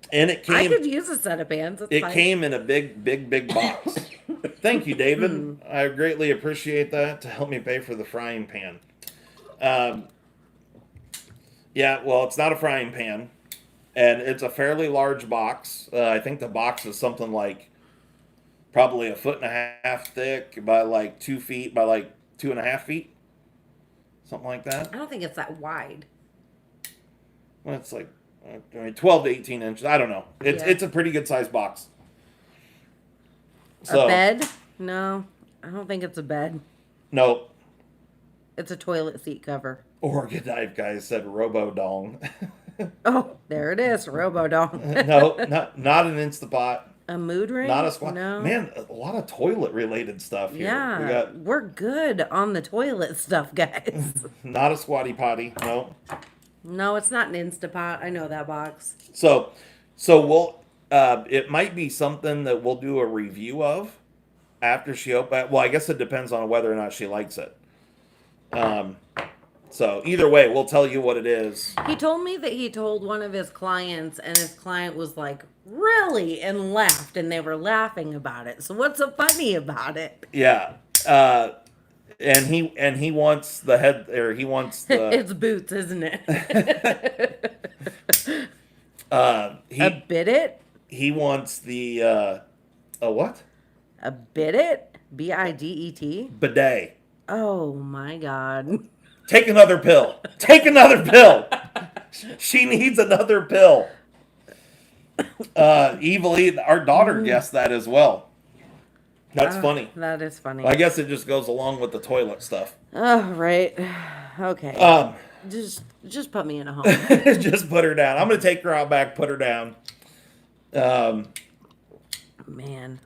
Speaker 1: And it
Speaker 2: I
Speaker 1: came.
Speaker 2: could use a set of pants. It's
Speaker 1: It
Speaker 2: fine.
Speaker 1: came in a big box. Thank you, David. I greatly appreciate that to help me pay for the frying pan. Yeah, well, it's not a frying pan, and it's a fairly large box. I think the box is something like probably 1.5 feet thick by like 2 feet by like 2.5 feet, something like that.
Speaker 2: I don't think it's that wide.
Speaker 1: Well, it's like 12 to 18 inches. I don't know. It's
Speaker 2: Yeah.
Speaker 1: it's a pretty good sized box.
Speaker 2: A bed? No, I don't think it's a bed.
Speaker 1: No,
Speaker 2: It's a toilet seat cover.
Speaker 1: Oregon Dive guys said Robo Dong.
Speaker 2: Oh, there it is, Robodong.
Speaker 1: No, not an Instapot.
Speaker 2: A mood ring?
Speaker 1: Not a squat.
Speaker 2: No.
Speaker 1: Man, a lot of toilet related stuff here.
Speaker 2: Yeah, we're good on the toilet stuff, guys.
Speaker 1: Not a squatty potty. No.
Speaker 2: No, it's not an Instapot. I know that box.
Speaker 1: So we'll. It might be something that we'll do a review of after she opens. Well, I guess it depends on whether or not she likes it. So either way, we'll tell you what it is.
Speaker 2: He told me that he told one of his clients, and his client was like, "Really?" and laughed, and they were laughing about it. So what's so funny about it?
Speaker 1: Yeah. And he wants the head, or he wants the
Speaker 2: It's boots, isn't it? A
Speaker 1: he
Speaker 2: bit it?
Speaker 1: he wants the a what?
Speaker 2: A bit it? BIDET?
Speaker 1: Bidet.
Speaker 2: Oh my god.
Speaker 1: Take another pill. Take another pill. She needs another pill. Evilly, our daughter guessed that as well. That's funny.
Speaker 2: That is funny.
Speaker 1: I guess it just goes along with the toilet stuff.
Speaker 2: Oh, right. Okay. Just put me in a home.
Speaker 1: Just put her down. I'm gonna take her out back, put her down.
Speaker 2: Man.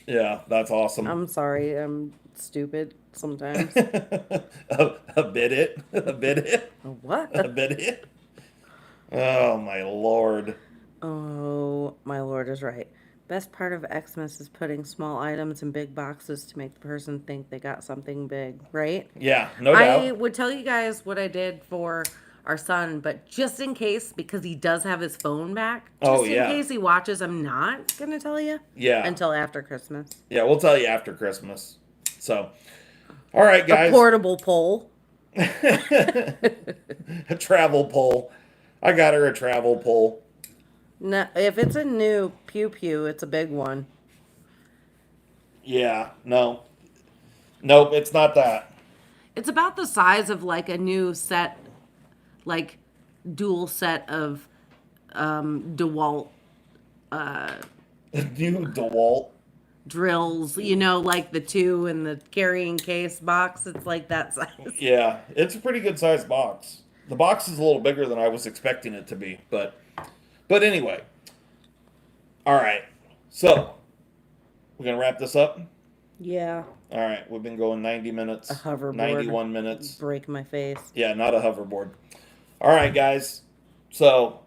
Speaker 1: Yeah, that's awesome.
Speaker 2: I'm sorry. I'm stupid sometimes.
Speaker 1: a bit it. A bit it.
Speaker 2: A what?
Speaker 1: A bit it. Oh my lord.
Speaker 2: Oh, my lord is right. Best part of Xmas is putting small items in big boxes to make the person think they got something big, right?
Speaker 1: Yeah, no
Speaker 2: I
Speaker 1: doubt.
Speaker 2: would tell you guys what I did for our son, but just in case, because he does have his phone back, just in case he watches, I'm not going to tell you.
Speaker 1: Yeah.
Speaker 2: Until after Christmas.
Speaker 1: Yeah, we'll tell you after Christmas. So, all right, guys.
Speaker 2: A portable pole.
Speaker 1: A travel pole. I got her a travel pole.
Speaker 2: No, if it's a new pew pew, it's a big one.
Speaker 1: Yeah, no. Nope, it's not that.
Speaker 2: It's about the size of like a new set, like dual set of DeWalt
Speaker 1: New DeWalt.
Speaker 2: drills, you know, like the 2 in the carrying case box. It's like that size.
Speaker 1: Yeah, it's a pretty good sized box. The box is a little bigger than I was expecting it to be, but anyway. All right. So, we're going to wrap this up?
Speaker 2: Yeah.
Speaker 1: All right, we've been going 90 minutes.
Speaker 2: A hoverboard.
Speaker 1: 91 minutes.
Speaker 2: Break my face.
Speaker 1: Yeah, not a hoverboard. All right, guys. So,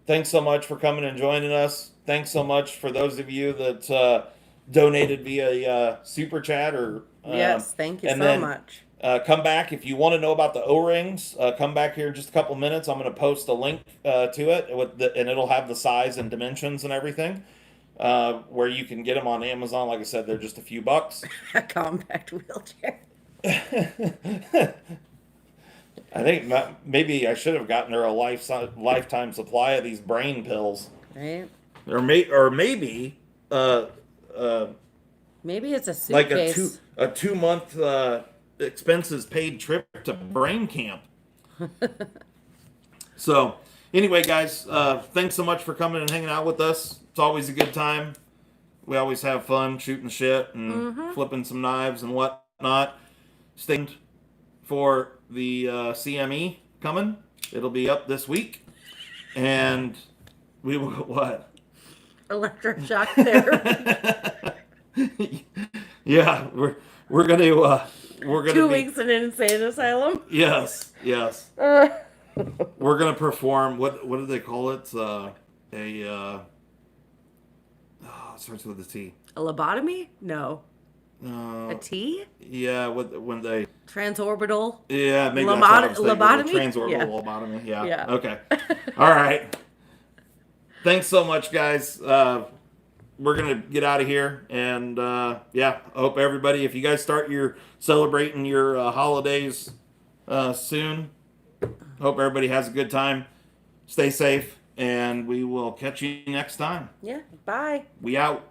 Speaker 1: thanks so much for coming and joining us. Thanks so much for those of you that donated via Super Chat or
Speaker 2: yes, thank you so much.
Speaker 1: Come back if you want to know about the O-rings. Come back here in just a couple minutes. I'm going to post a link to it and it'll have the size and dimensions and everything. Where you can get them on Amazon. Like I said, they're just a few bucks.
Speaker 2: A compact wheelchair.
Speaker 1: I think maybe I should have gotten her a lifetime supply of these brain pills.
Speaker 2: Right.
Speaker 1: Or maybe
Speaker 2: maybe it's a suitcase.
Speaker 1: like a 2-month expenses paid trip to brain camp. So anyway, guys, thanks so much for coming and hanging out with us. It's always a good time. We always have fun shooting shit and flipping some knives and whatnot. Stay tuned for the CME coming. It'll be up this week. And we will, what?
Speaker 2: Electric shock therapy.
Speaker 1: Yeah, we're gonna
Speaker 2: 2 weeks in an insane asylum.
Speaker 1: Yes. We're gonna perform what do they call it? It starts with a T.
Speaker 2: A lobotomy? No. A T?
Speaker 1: Yeah, when they
Speaker 2: transorbital.
Speaker 1: Yeah, maybe that's what I was thinking.
Speaker 2: Lobotomy.
Speaker 1: Transorbital lobotomy. Yeah. Okay. All right. Thanks so much, guys. We're gonna get out of here, and I hope everybody, if you guys start celebrating your holidays soon, hope everybody has a good time. Stay safe, and we will catch you next time.
Speaker 2: Yeah. Bye.
Speaker 1: We out.